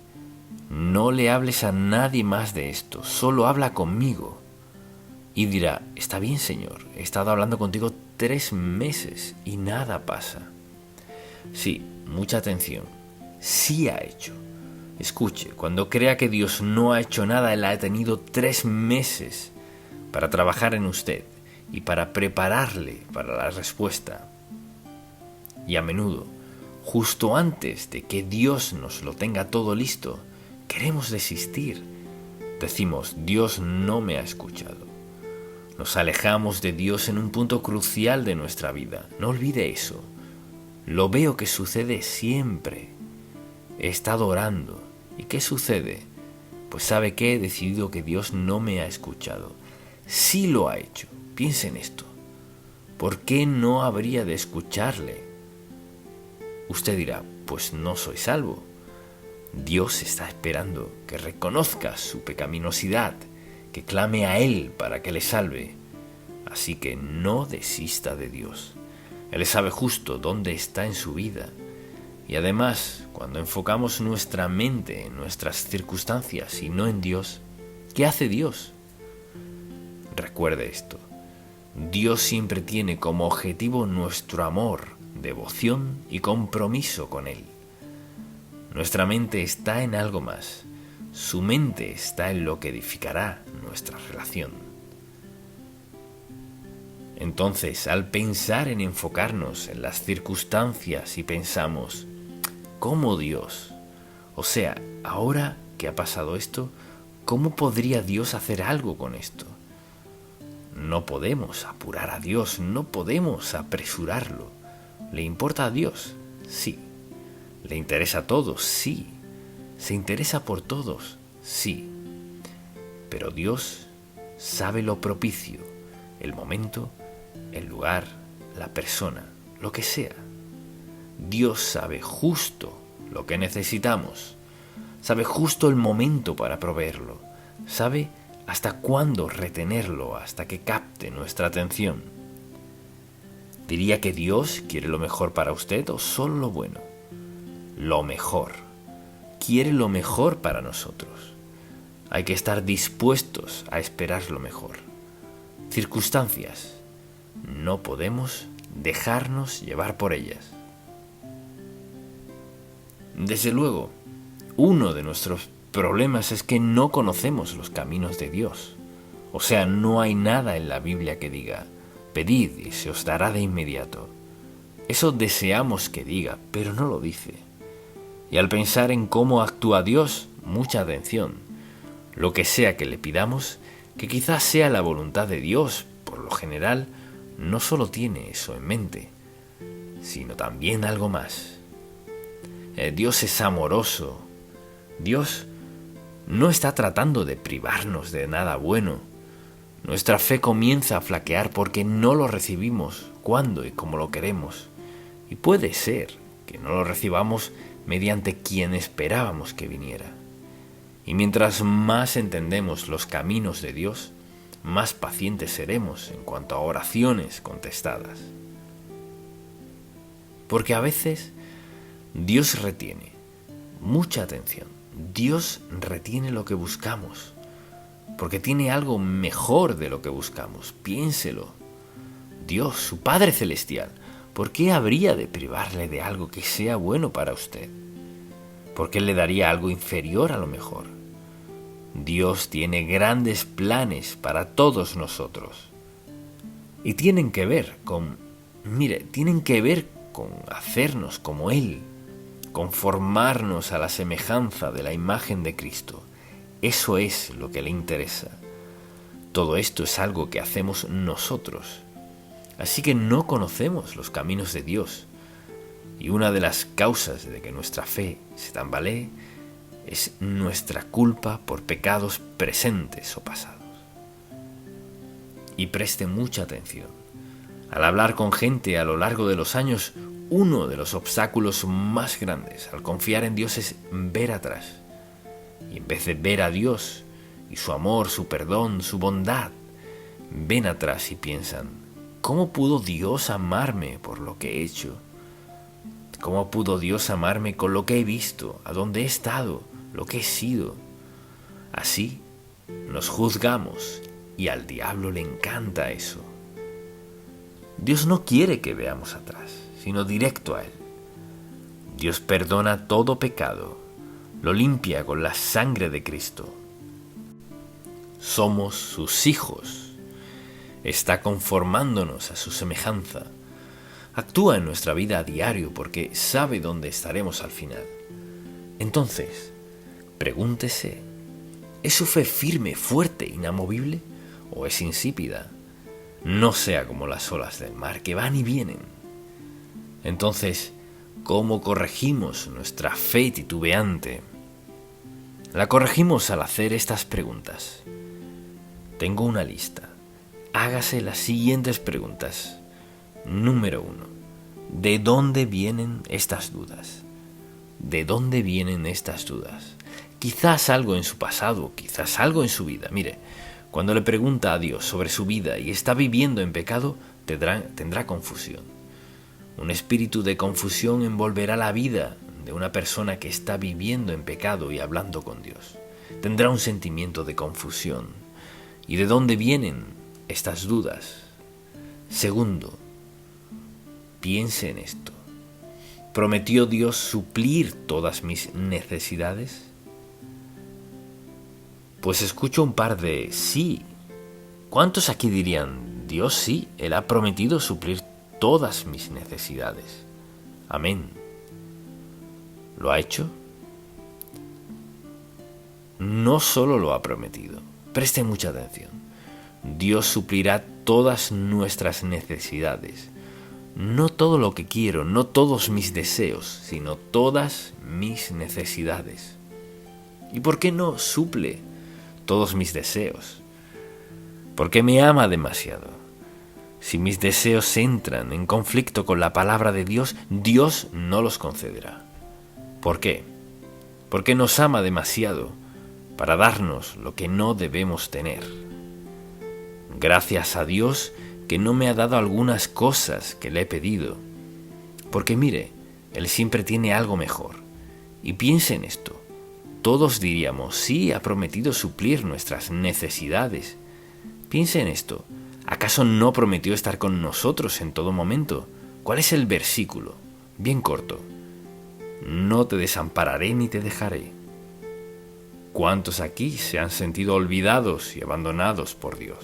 no le hables a nadie más de esto, solo habla conmigo. Y dirá, está bien, Señor, he estado hablando contigo 3 meses y nada pasa. Sí, mucha atención, sí ha hecho. Escuche, cuando crea que Dios no ha hecho nada, Él ha tenido 3 meses para trabajar en usted y para prepararle para la respuesta. Y a menudo, justo antes de que Dios nos lo tenga todo listo, queremos desistir. Decimos, Dios no me ha escuchado. Nos alejamos de Dios en un punto crucial de nuestra vida. No olvide eso. Lo veo que sucede siempre. He estado orando. ¿Y qué sucede? Pues ¿sabe qué? He decidido que Dios no me ha escuchado. Sí lo ha hecho. Piense en esto. ¿Por qué no habría de escucharle? Usted dirá, pues no soy salvo. Dios está esperando que reconozca su pecaminosidad, que clame a Él para que le salve. Así que no desista de Dios. Él sabe justo dónde está en su vida. Y además, cuando enfocamos nuestra mente en nuestras circunstancias y no en Dios, ¿qué hace Dios? Recuerde esto. Dios siempre tiene como objetivo nuestro amor, devoción y compromiso con Él. Nuestra mente está en algo más. Su mente está en lo que edificará nuestra relación. Entonces, al pensar en enfocarnos en las circunstancias y pensamos, ¿cómo Dios? O sea, ahora que ha pasado esto, ¿cómo podría Dios hacer algo con esto? No podemos apurar a Dios, no podemos apresurarlo. ¿Le importa a Dios? Sí, ¿Le interesa a todos? Sí. ¿Se interesa por todos? Sí. Pero Dios sabe lo propicio, el momento, el lugar, la persona, lo que sea. Dios sabe justo lo que necesitamos, sabe justo el momento para proveerlo, sabe hasta cuándo retenerlo hasta que capte nuestra atención. ¿Diría que Dios quiere lo mejor para usted o solo lo bueno? Lo mejor. Quiere lo mejor para nosotros. Hay que estar dispuestos a esperar lo mejor. Circunstancias. No podemos dejarnos llevar por ellas. Desde luego, uno de nuestros problemas es que no conocemos los caminos de Dios. O sea, no hay nada en la Biblia que diga, pedid y se os dará de inmediato. Eso deseamos que diga, pero no lo dice. Y al pensar en cómo actúa Dios, mucha atención. Lo que sea que le pidamos, que quizás sea la voluntad de Dios, por lo general, no solo tiene eso en mente, sino también algo más. Dios es amoroso. Dios no está tratando de privarnos de nada bueno. Nuestra fe comienza a flaquear porque no lo recibimos cuando y como lo queremos. Y puede ser que no lo recibamos mediante quien esperábamos que viniera. Y mientras más entendemos los caminos de Dios, más pacientes seremos en cuanto a oraciones contestadas. Porque a veces Dios retiene mucha atención. Dios retiene lo que buscamos, porque tiene algo mejor de lo que buscamos. Piénselo. Dios, su Padre Celestial, ¿por qué habría de privarle de algo que sea bueno para usted? ¿Por qué le daría algo inferior a lo mejor? Dios tiene grandes planes para todos nosotros. Y tienen que ver con hacernos como Él, conformarnos a la semejanza de la imagen de Cristo. Eso es lo que le interesa. Todo esto es algo que hacemos nosotros. Así que no conocemos los caminos de Dios. Y una de las causas de que nuestra fe se tambalee es nuestra culpa por pecados presentes o pasados. Y preste mucha atención. Al hablar con gente a lo largo de los años, uno de los obstáculos más grandes al confiar en Dios es ver atrás. Y en vez de ver a Dios y su amor, su perdón, su bondad, ven atrás y piensan, ¿cómo pudo Dios amarme por lo que he hecho? ¿Cómo pudo Dios amarme con lo que he visto, a dónde he estado, lo que he sido? Así nos juzgamos y al diablo le encanta eso. Dios no quiere que veamos atrás, sino directo a Él. Dios perdona todo pecado, lo limpia con la sangre de Cristo. Somos sus hijos. Está conformándonos a su semejanza. Actúa en nuestra vida a diario porque sabe dónde estaremos al final. Entonces, pregúntese, ¿es su fe firme, fuerte, inamovible o es insípida? No sea como las olas del mar que van y vienen. Entonces, ¿cómo corregimos nuestra fe titubeante? La corregimos al hacer estas preguntas. Tengo una lista. Hágase las siguientes preguntas. Número 1. ¿De dónde vienen estas dudas? ¿De dónde vienen estas dudas? Quizás algo en su pasado, quizás algo en su vida. Mire, cuando le pregunta a Dios sobre su vida y está viviendo en pecado, tendrá confusión. Un espíritu de confusión envolverá la vida de una persona que está viviendo en pecado y hablando con Dios. Tendrá un sentimiento de confusión. ¿Y de dónde vienen estas dudas? Segundo, piense en esto. ¿Prometió Dios suplir todas mis necesidades? Pues escucho un par de sí. ¿Cuántos aquí dirían, Dios sí, Él ha prometido suplir todas mis necesidades? Amén. ¿Lo ha hecho? No solo lo ha prometido. Preste mucha atención. Dios suplirá todas nuestras necesidades. No todo lo que quiero, no todos mis deseos, sino todas mis necesidades. ¿Y por qué no suple todos mis deseos? Porque me ama demasiado. Si mis deseos entran en conflicto con la palabra de Dios, Dios no los concederá. ¿Por qué? Porque nos ama demasiado para darnos lo que no debemos tener. Gracias a Dios que no me ha dado algunas cosas que le he pedido. Porque mire, Él siempre tiene algo mejor. Y piense en esto. Todos diríamos, sí, ha prometido suplir nuestras necesidades. Piense en esto. ¿Acaso no prometió estar con nosotros en todo momento? ¿Cuál es el versículo? Bien corto. No te desampararé ni te dejaré. ¿Cuántos aquí se han sentido olvidados y abandonados por Dios?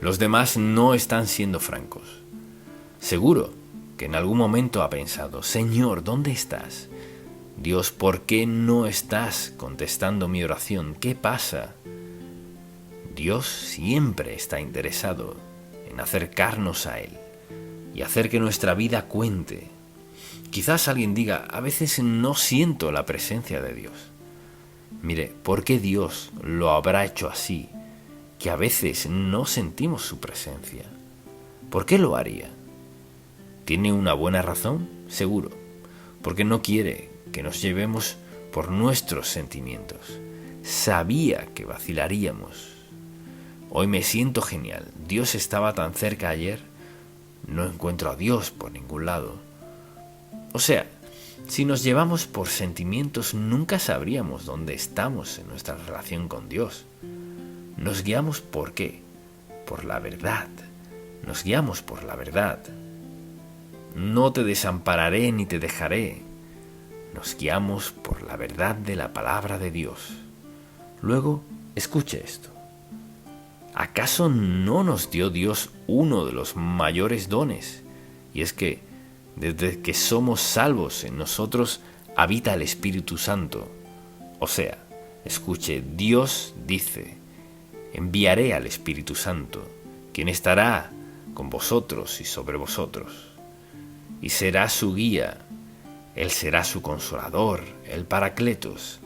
Los demás no están siendo francos. Seguro que en algún momento ha pensado, Señor, ¿dónde estás? Dios, ¿por qué no estás contestando mi oración? ¿Qué pasa? Dios siempre está interesado en acercarnos a Él y hacer que nuestra vida cuente. Quizás alguien diga, a veces no siento la presencia de Dios. Mire, ¿por qué Dios lo habrá hecho así? Que a veces no sentimos su presencia. ¿Por qué lo haría? ¿Tiene una buena razón? Seguro. Porque no quiere que nos llevemos por nuestros sentimientos. Sabía que vacilaríamos. Hoy me siento genial. Dios estaba tan cerca ayer. No encuentro a Dios por ningún lado. O sea, si nos llevamos por sentimientos, nunca sabríamos dónde estamos en nuestra relación con Dios. Nos guiamos ¿por qué? Por la verdad. Nos guiamos por la verdad. No te desampararé ni te dejaré. Nos guiamos por la verdad de la palabra de Dios. Luego, escuche esto. ¿Acaso no nos dio Dios uno de los mayores dones? Y es que, desde que somos salvos en nosotros, habita el Espíritu Santo. O sea, escuche, Dios dice, enviaré al Espíritu Santo, quien estará con vosotros y sobre vosotros. Y será su guía, Él será su consolador, el Paracletos,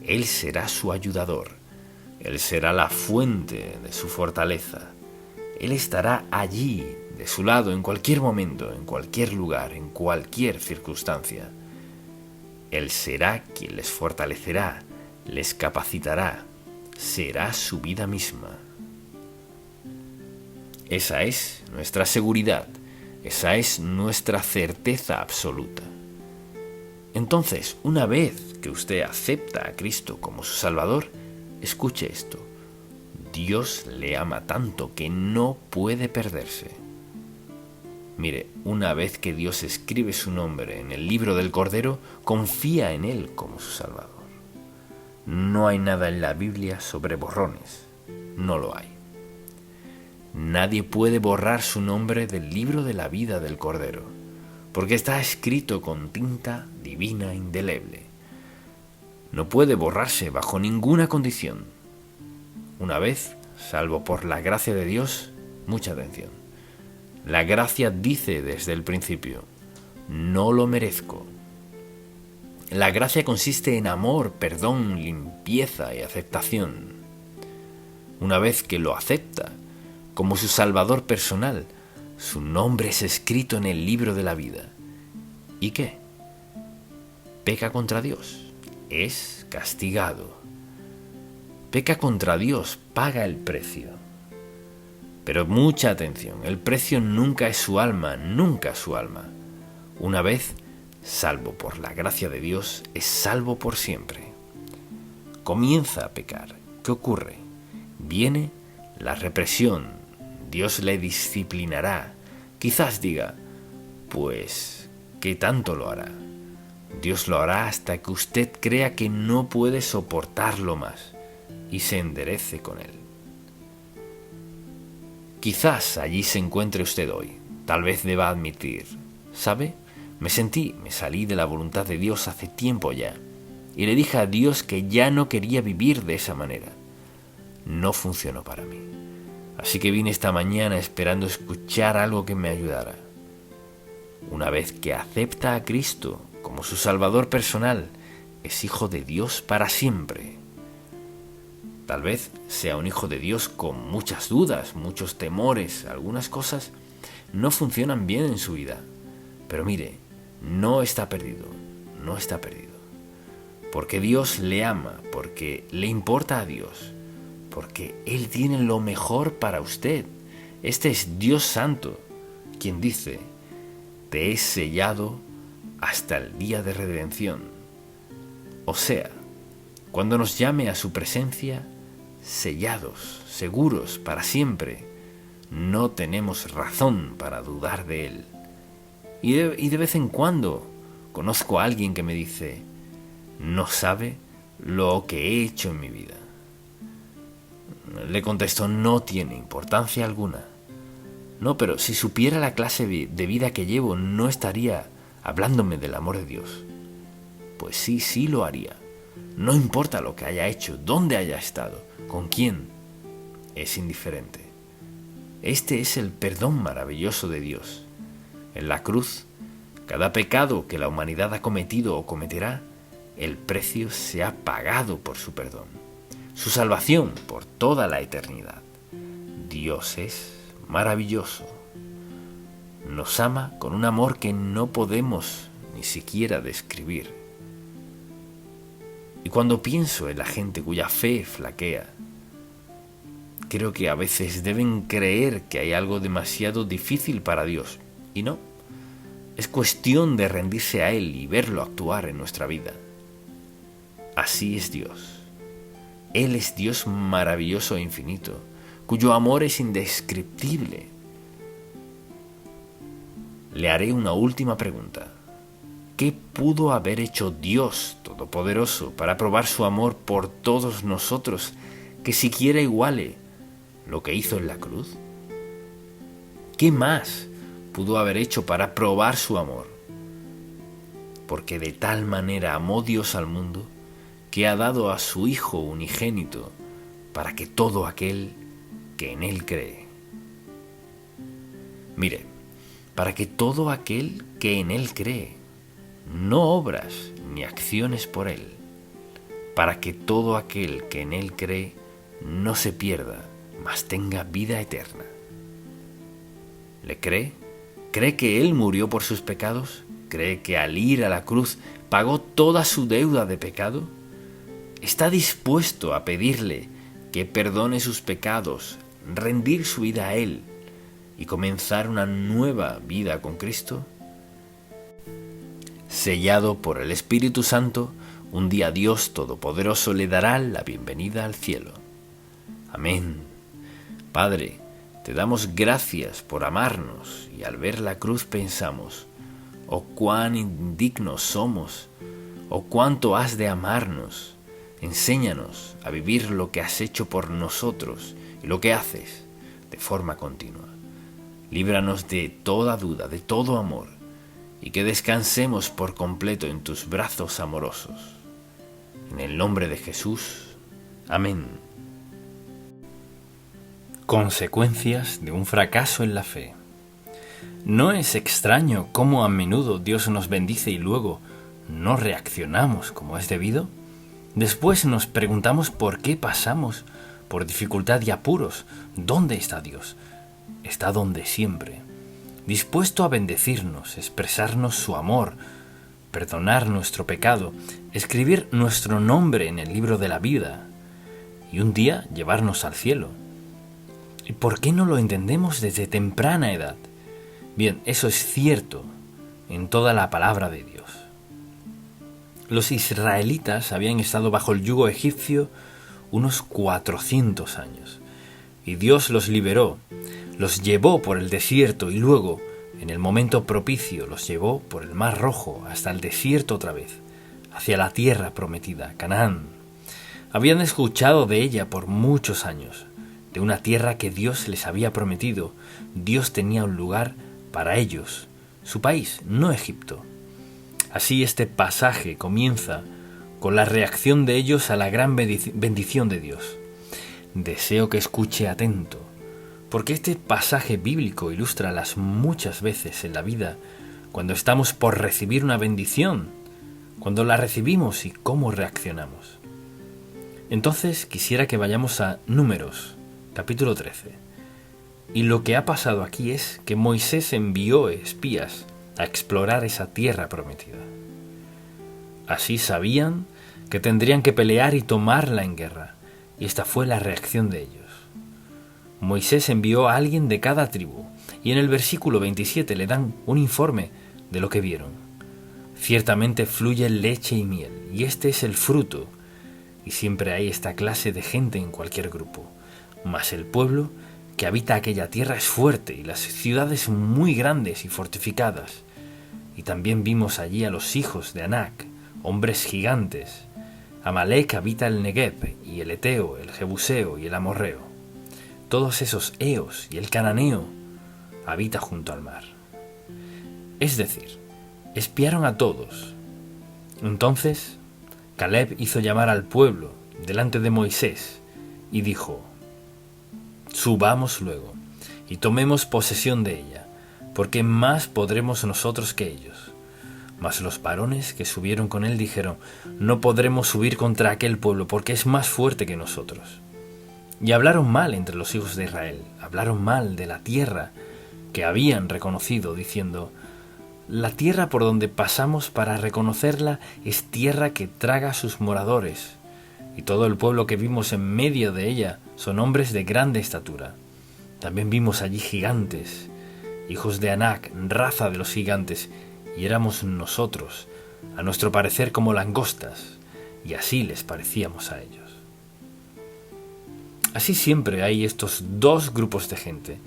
Él será su ayudador. Él será la fuente de su fortaleza. Él estará allí, de su lado, en cualquier momento, en cualquier lugar, en cualquier circunstancia. Él será quien les fortalecerá, les capacitará, será su vida misma. Esa es nuestra seguridad, esa es nuestra certeza absoluta. Entonces, una vez que usted acepta a Cristo como su Salvador, escuche esto, Dios le ama tanto que no puede perderse. Mire, una vez que Dios escribe su nombre en el libro del Cordero, confía en Él como su Salvador. No hay nada en la Biblia sobre borrones, no lo hay. Nadie puede borrar su nombre del libro de la vida del Cordero, porque está escrito con tinta divina indeleble. No puede borrarse bajo ninguna condición. Una vez, salvo por la gracia de Dios, mucha atención. La gracia dice desde el principio, no lo merezco. La gracia consiste en amor, perdón, limpieza y aceptación. Una vez que lo acepta como su Salvador personal, su nombre es escrito en el libro de la vida. ¿Y qué? Peca contra Dios. Es castigado. Peca contra Dios, paga el precio. Pero mucha atención, el precio nunca es su alma, nunca su alma. Una vez salvo por la gracia de Dios, es salvo por siempre. Comienza a pecar. ¿Qué ocurre? Viene la represión. Dios le disciplinará. Quizás diga, pues, ¿qué tanto lo hará? Dios lo hará hasta que usted crea que no puede soportarlo más y se enderece con él. Quizás allí se encuentre usted hoy. Tal vez deba admitir, ¿sabe? Me salí de la voluntad de Dios hace tiempo ya y le dije a Dios que ya no quería vivir de esa manera. No funcionó para mí. Así que vine esta mañana esperando escuchar algo que me ayudara. Una vez que acepta a Cristo como su Salvador personal, es hijo de Dios para siempre. Tal vez sea un hijo de Dios con muchas dudas, muchos temores, algunas cosas no funcionan bien en su vida. Pero mire, no está perdido, no está perdido. Porque Dios le ama, porque le importa a Dios, porque Él tiene lo mejor para usted. Este es Dios Santo, quien dice: te he sellado hasta el día de redención. O sea, cuando nos llame a su presencia, sellados, seguros para siempre, no tenemos razón para dudar de Él. Y de vez en cuando conozco a alguien que me dice: no sabe lo que he hecho en mi vida. Le contesto: no tiene importancia alguna. No, pero si supiera la clase de vida que llevo, no estaría hablándome del amor de Dios. Pues sí lo haría. No importa lo que haya hecho, dónde haya estado, con quién, es indiferente. Este es el perdón maravilloso de Dios. En la cruz, cada pecado que la humanidad ha cometido o cometerá, el precio se ha pagado por su perdón, su salvación por toda la eternidad. Dios es maravilloso. Nos ama con un amor que no podemos ni siquiera describir. Y cuando pienso en la gente cuya fe flaquea, creo que a veces deben creer que hay algo demasiado difícil para Dios. Y no, es cuestión de rendirse a Él y verlo actuar en nuestra vida. Así es Dios. Él es Dios maravilloso e infinito, cuyo amor es indescriptible. Le haré una última pregunta. ¿Qué pudo haber hecho Dios Todopoderoso para probar su amor por todos nosotros, que siquiera iguale lo que hizo en la cruz? ¿Qué más pudo haber hecho para probar su amor? Porque de tal manera amó Dios al mundo, que ha dado a su Hijo unigénito, para que todo aquel que en Él cree. Mire, para que todo aquel que en Él cree, no obras ni acciones por Él, para que todo aquel que en Él cree no se pierda, mas tenga vida eterna. ¿Le cree? ¿Cree que Él murió por sus pecados? ¿Cree que al ir a la cruz pagó toda su deuda de pecado? ¿Está dispuesto a pedirle que perdone sus pecados, rendir su vida a Él y comenzar una nueva vida con Cristo? Sellado por el Espíritu Santo, un día Dios Todopoderoso le dará la bienvenida al cielo. Amén. Padre, te damos gracias por amarnos, y al ver la cruz pensamos: oh, cuán indignos somos, oh, cuánto has de amarnos. Enséñanos a vivir lo que has hecho por nosotros y lo que haces de forma continua. Líbranos de toda duda, de todo amor, y que descansemos por completo en tus brazos amorosos. En el nombre de Jesús. Amén. Consecuencias de un fracaso en la fe. No es extraño cómo a menudo Dios nos bendice y luego no reaccionamos como es debido. Después nos preguntamos por qué pasamos por dificultad y apuros. ¿Dónde está Dios? Está donde siempre, dispuesto a bendecirnos, expresarnos su amor, perdonar nuestro pecado, escribir nuestro nombre en el libro de la vida y un día llevarnos al cielo. ¿Y por qué no lo entendemos desde temprana edad? Bien, eso es cierto en toda la palabra de Dios. Los israelitas habían estado bajo el yugo egipcio unos 400 años y Dios los liberó, los llevó por el desierto y luego, en el momento propicio, los llevó por el Mar Rojo hasta el desierto otra vez, hacia la tierra prometida, Canaán. Habían escuchado de ella por muchos años, de una tierra que Dios les había prometido. Dios tenía un lugar para ellos, su país, no Egipto. Así este pasaje comienza con la reacción de ellos a la gran bendición de Dios. Deseo que escuche atento, porque este pasaje bíblico ilustra las muchas veces en la vida cuando estamos por recibir una bendición, cuando la recibimos y cómo reaccionamos. Entonces quisiera que vayamos a Números, capítulo 13. Y lo que ha pasado aquí es que Moisés envió espías a explorar esa tierra prometida. Así sabían que tendrían que pelear y tomarla en guerra, y esta fue la reacción de ellos. Moisés envió a alguien de cada tribu, y en el versículo 27 le dan un informe de lo que vieron. Ciertamente fluye leche y miel, y este es el fruto, y siempre hay esta clase de gente en cualquier grupo. Mas el pueblo que habita aquella tierra es fuerte, y las ciudades muy grandes y fortificadas. Y también vimos allí a los hijos de Anac, hombres gigantes. Amalek habita el Negev, y el Eteo, el Jebuseo y el Amorreo. Todos esos eos y el cananeo habita junto al mar. Es decir, espiaron a todos. Entonces Caleb hizo llamar al pueblo delante de Moisés y dijo: subamos luego y tomemos posesión de ella, porque más podremos nosotros que ellos. Mas los varones que subieron con él dijeron: no podremos subir contra aquel pueblo, porque es más fuerte que nosotros. Y hablaron mal entre los hijos de Israel, hablaron mal de la tierra que habían reconocido, diciendo: la tierra por donde pasamos para reconocerla es tierra que traga a sus moradores, y todo el pueblo que vimos en medio de ella son hombres de grande estatura. También vimos allí gigantes, hijos de Anac, raza de los gigantes, y éramos nosotros, a nuestro parecer como langostas, y así les parecíamos a ellos. Así siempre hay estos dos grupos de gente.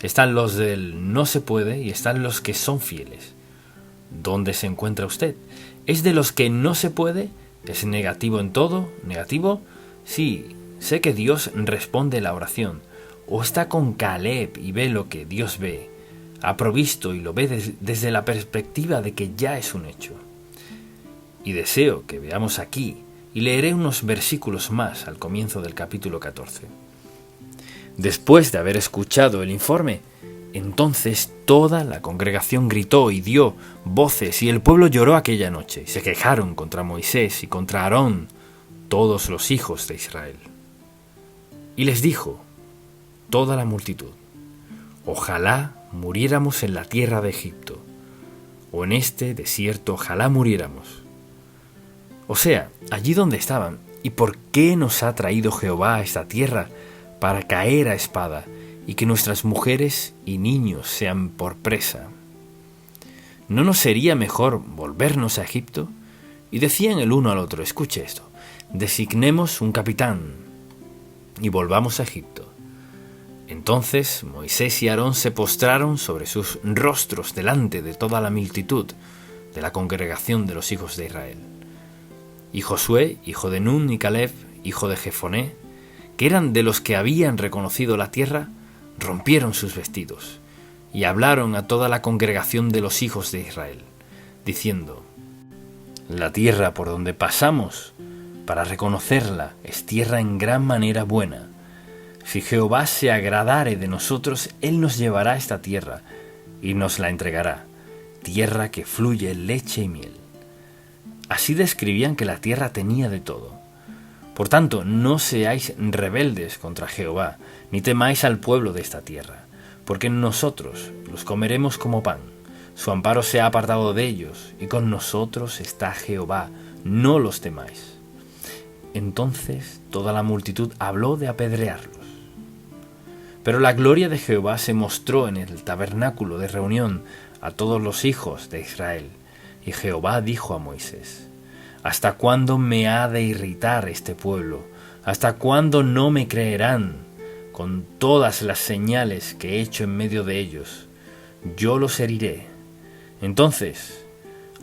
Están los del no se puede y están los que son fieles. ¿Dónde se encuentra usted? ¿Es de los que no se puede? ¿Es negativo en todo? ¿Negativo? Sí, sé que Dios responde la oración. ¿O está con Caleb y ve lo que Dios ve? Ha provisto y lo ve desde la perspectiva de que ya es un hecho. Y deseo que veamos aquí, y leeré unos versículos más al comienzo del capítulo 14. Después de haber escuchado el informe, entonces toda la congregación gritó y dio voces, y el pueblo lloró aquella noche, y se quejaron contra Moisés y contra Aarón, todos los hijos de Israel. Y les dijo toda la multitud: ojalá muriéramos en la tierra de Egipto, o en este desierto ojalá muriéramos. O sea, allí donde estaban. ¿Y por qué nos ha traído Jehová a esta tierra para caer a espada y que nuestras mujeres y niños sean por presa? ¿No nos sería mejor volvernos a Egipto? Y decían el uno al otro: escuche esto, designemos un capitán y volvamos a Egipto. Entonces Moisés y Aarón se postraron sobre sus rostros delante de toda la multitud de la congregación de los hijos de Israel. Y Josué, hijo de Nun, y Caleb, hijo de Jefoné, que eran de los que habían reconocido la tierra, rompieron sus vestidos y hablaron a toda la congregación de los hijos de Israel, diciendo: la tierra por donde pasamos para reconocerla es tierra en gran manera buena. Si Jehová se agradare de nosotros, él nos llevará a esta tierra y nos la entregará, tierra que fluye leche y miel. Así describían que la tierra tenía de todo. Por tanto, no seáis rebeldes contra Jehová, ni temáis al pueblo de esta tierra, porque nosotros los comeremos como pan. Su amparo se ha apartado de ellos, y con nosotros está Jehová, no los temáis. Entonces toda la multitud habló de apedrearlos. Pero la gloria de Jehová se mostró en el tabernáculo de reunión a todos los hijos de Israel. Y Jehová dijo a Moisés: ¿hasta cuándo me ha de irritar este pueblo? ¿Hasta cuándo no me creerán con todas las señales que he hecho en medio de ellos? Yo los heriré. Entonces,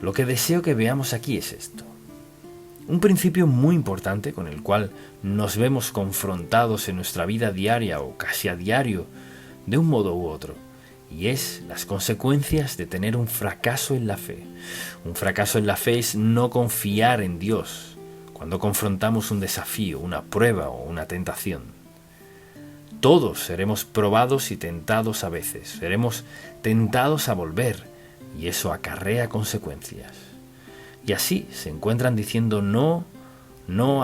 lo que deseo que veamos aquí es esto. Un principio muy importante con el cual nos vemos confrontados en nuestra vida diaria o casi a diario, de un modo u otro. Y es las consecuencias de tener un fracaso en la fe. Un fracaso en la fe es no confiar en Dios cuando confrontamos un desafío, una prueba o una tentación. todos seremos probados y tentados a veces, seremos tentados a volver, y eso acarrea consecuencias. Y así se encuentran diciendo no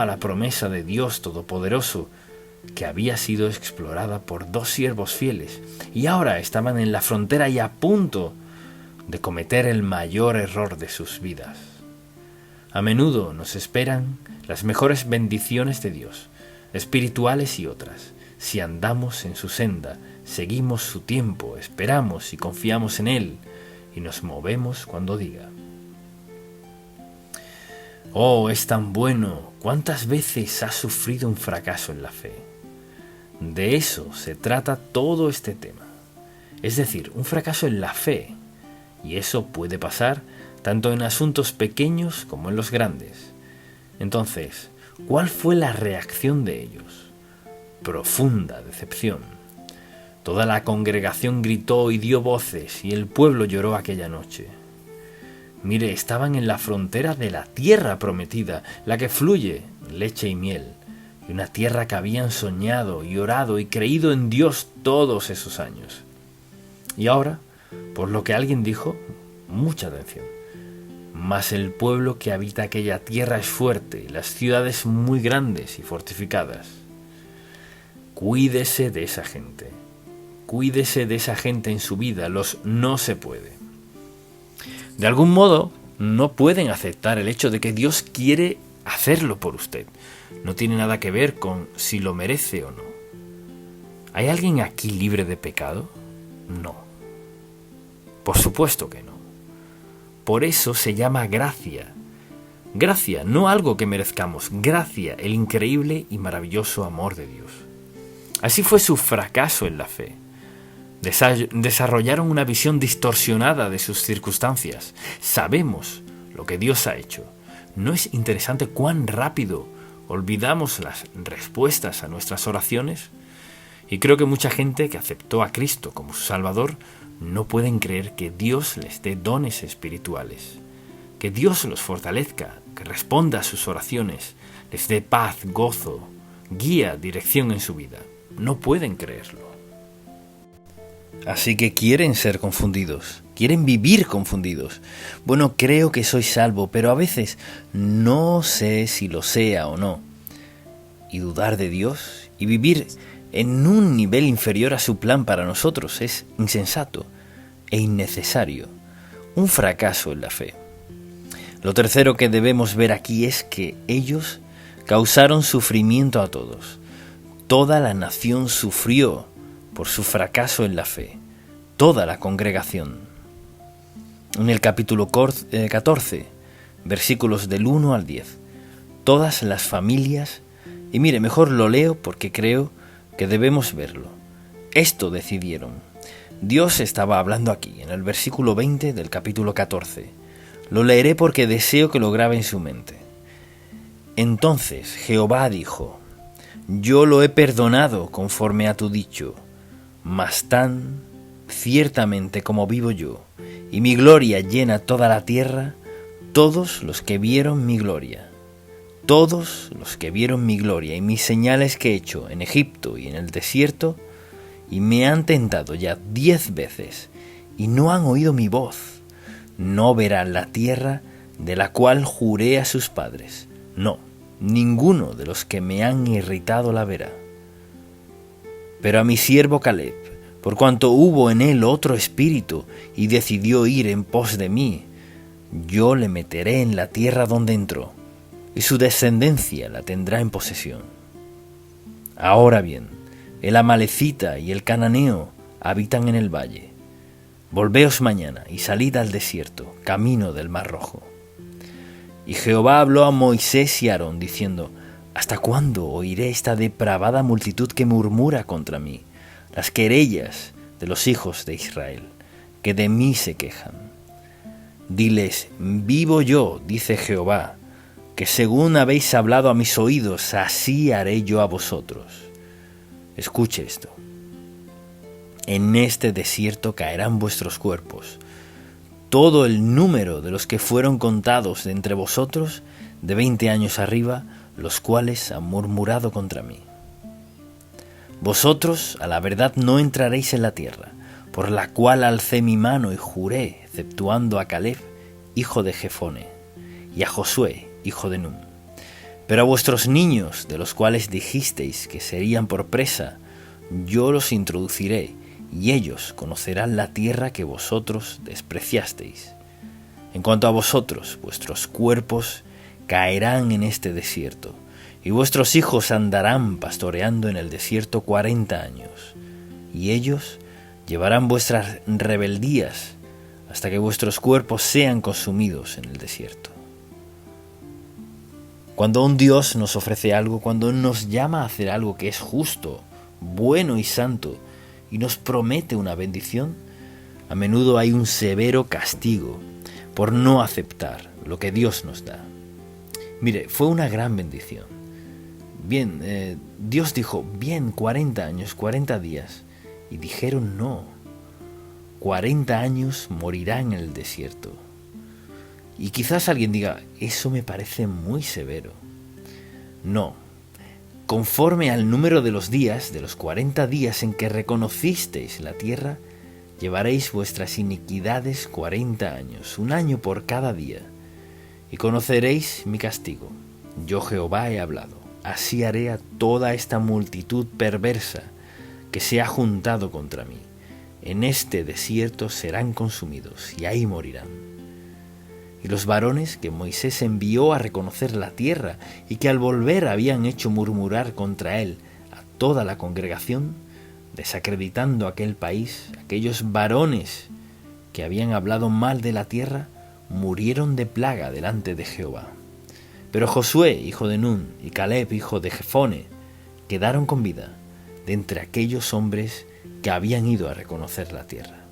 a la promesa de Dios Todopoderoso, que había sido explorada por 2 siervos fieles, y ahora estaban en la frontera y a punto de cometer el mayor error de sus vidas. A menudo nos esperan las mejores bendiciones de Dios, espirituales y otras, si andamos en su senda, seguimos su tiempo, esperamos y confiamos en Él, y nos movemos cuando diga. Oh, es tan bueno. ¿Cuántas veces has sufrido un fracaso en la fe? De eso se trata todo este tema. Es decir, un fracaso en la fe. Y eso puede pasar tanto en asuntos pequeños como en los grandes. Entonces, ¿cuál fue la reacción de ellos? Profunda decepción. Toda la congregación gritó y dio voces, y el pueblo lloró aquella noche. Mire, estaban en la frontera de la tierra prometida, la que fluye leche y miel, y una tierra que habían soñado y orado y creído en Dios todos esos años. Y ahora, por lo que alguien dijo, mucha atención, mas el pueblo que habita aquella tierra es fuerte, y las ciudades muy grandes y fortificadas. Cuídese de esa gente. Cuídese de esa gente en su vida, los no se puede. De algún modo, no pueden aceptar el hecho de que Dios quiere hacerlo por usted. No tiene nada que ver con si lo merece o no. ¿Hay alguien aquí libre de pecado? No. Por supuesto que no. Por eso se llama gracia. Gracia, no algo que merezcamos. Gracia, el increíble y maravilloso amor de Dios. Así fue su fracaso en la fe. Desarrollaron una visión distorsionada de sus circunstancias. Sabemos lo que Dios ha hecho. ¿No es interesante cuán rápido olvidamos las respuestas a nuestras oraciones? Y creo que mucha gente que aceptó a Cristo como su Salvador no pueden creer que Dios les dé dones espirituales, que Dios los fortalezca, que responda a sus oraciones, les dé paz, gozo, guía, dirección en su vida. No pueden creerlo. Así que quieren ser confundidos, quieren vivir confundidos. Bueno, creo que soy salvo, pero a veces no sé si lo sea o no. Y dudar de Dios y vivir en un nivel inferior a su plan para nosotros es insensato e innecesario. Un fracaso en la fe. Lo tercero que debemos ver aquí es que ellos causaron sufrimiento a todos. Toda la nación sufrió por su fracaso en la fe, toda la congregación. En el capítulo 14, versículos del 1 al 10, todas las familias, y mire, mejor lo leo porque creo que debemos verlo. Esto decidieron. Dios estaba hablando aquí, en el versículo 20 del capítulo 14. Lo leeré porque deseo que lo grabe en su mente. Entonces Jehová dijo: Yo lo he perdonado conforme a tu dicho, mas tan ciertamente como vivo yo, y mi gloria llena toda la tierra, todos los que vieron mi gloria, todos los que vieron mi gloria y mis señales que he hecho en Egipto y en el desierto, y me han tentado ya 10 veces, y no han oído mi voz, no verán la tierra de la cual juré a sus padres. No, ninguno de los que me han irritado la verá. Pero a mi siervo Caleb, por cuanto hubo en él otro espíritu y decidió ir en pos de mí, yo le meteré en la tierra donde entró, y su descendencia la tendrá en posesión. Ahora bien, el amalecita y el cananeo habitan en el valle. Volveos mañana y salid al desierto, camino del Mar Rojo. Y Jehová habló a Moisés y a Aarón, diciendo: ¿Hasta cuándo oiré esta depravada multitud que murmura contra mí, las querellas de los hijos de Israel, que de mí se quejan? Diles: vivo yo, dice Jehová, que según habéis hablado a mis oídos, así haré yo a vosotros. Escuche esto. En este desierto caerán vuestros cuerpos, todo el número de los que fueron contados de entre vosotros, de 20 años arriba, los cuales han murmurado contra mí. Vosotros a la verdad no entraréis en la tierra, por la cual alcé mi mano y juré, exceptuando a Caleb, hijo de Jefone, y a Josué, hijo de Nun. Pero a vuestros niños, de los cuales dijisteis que serían por presa, yo los introduciré, y ellos conocerán la tierra que vosotros despreciasteis. En cuanto a vosotros, vuestros cuerpos caerán en este desierto, y vuestros hijos andarán pastoreando en el desierto 40 años, y ellos llevarán vuestras rebeldías hasta que vuestros cuerpos sean consumidos en el desierto. Cuando un Dios nos ofrece algo, cuando nos llama a hacer algo que es justo, bueno y santo, y nos promete una bendición, a menudo hay un severo castigo por no aceptar lo que Dios nos da. Mire, fue una gran bendición. Bien, Dios dijo, bien, 40 años, 40 días, y dijeron no. 40 años morirán en el desierto. Y quizás alguien diga, eso me parece muy severo. No, conforme al número de los días, de los 40 días en que reconocisteis la tierra, llevaréis vuestras iniquidades 40 años, un año por cada día, y conoceréis mi castigo. Yo Jehová he hablado, así haré a toda esta multitud perversa que se ha juntado contra mí. En este desierto serán consumidos, y ahí morirán. Y los varones que Moisés envió a reconocer la tierra y que al volver habían hecho murmurar contra él a toda la congregación, desacreditando aquel país, aquellos varones que habían hablado mal de la tierra, murieron de plaga delante de Jehová. Pero Josué, hijo de Nun, y Caleb, hijo de Jefone, quedaron con vida de entre aquellos hombres que habían ido a reconocer la tierra.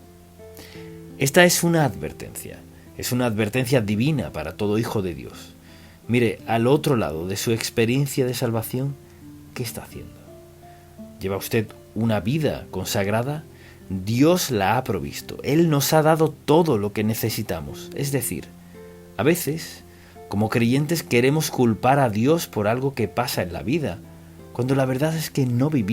Esta es una advertencia divina para todo hijo de Dios. Mire, al otro lado de su experiencia de salvación, ¿qué está haciendo? ¿Lleva usted una vida consagrada? Dios la ha provisto. Él nos ha dado todo lo que necesitamos. Es decir, a veces, como creyentes queremos culpar a Dios por algo que pasa en la vida, cuando la verdad es que no vivimos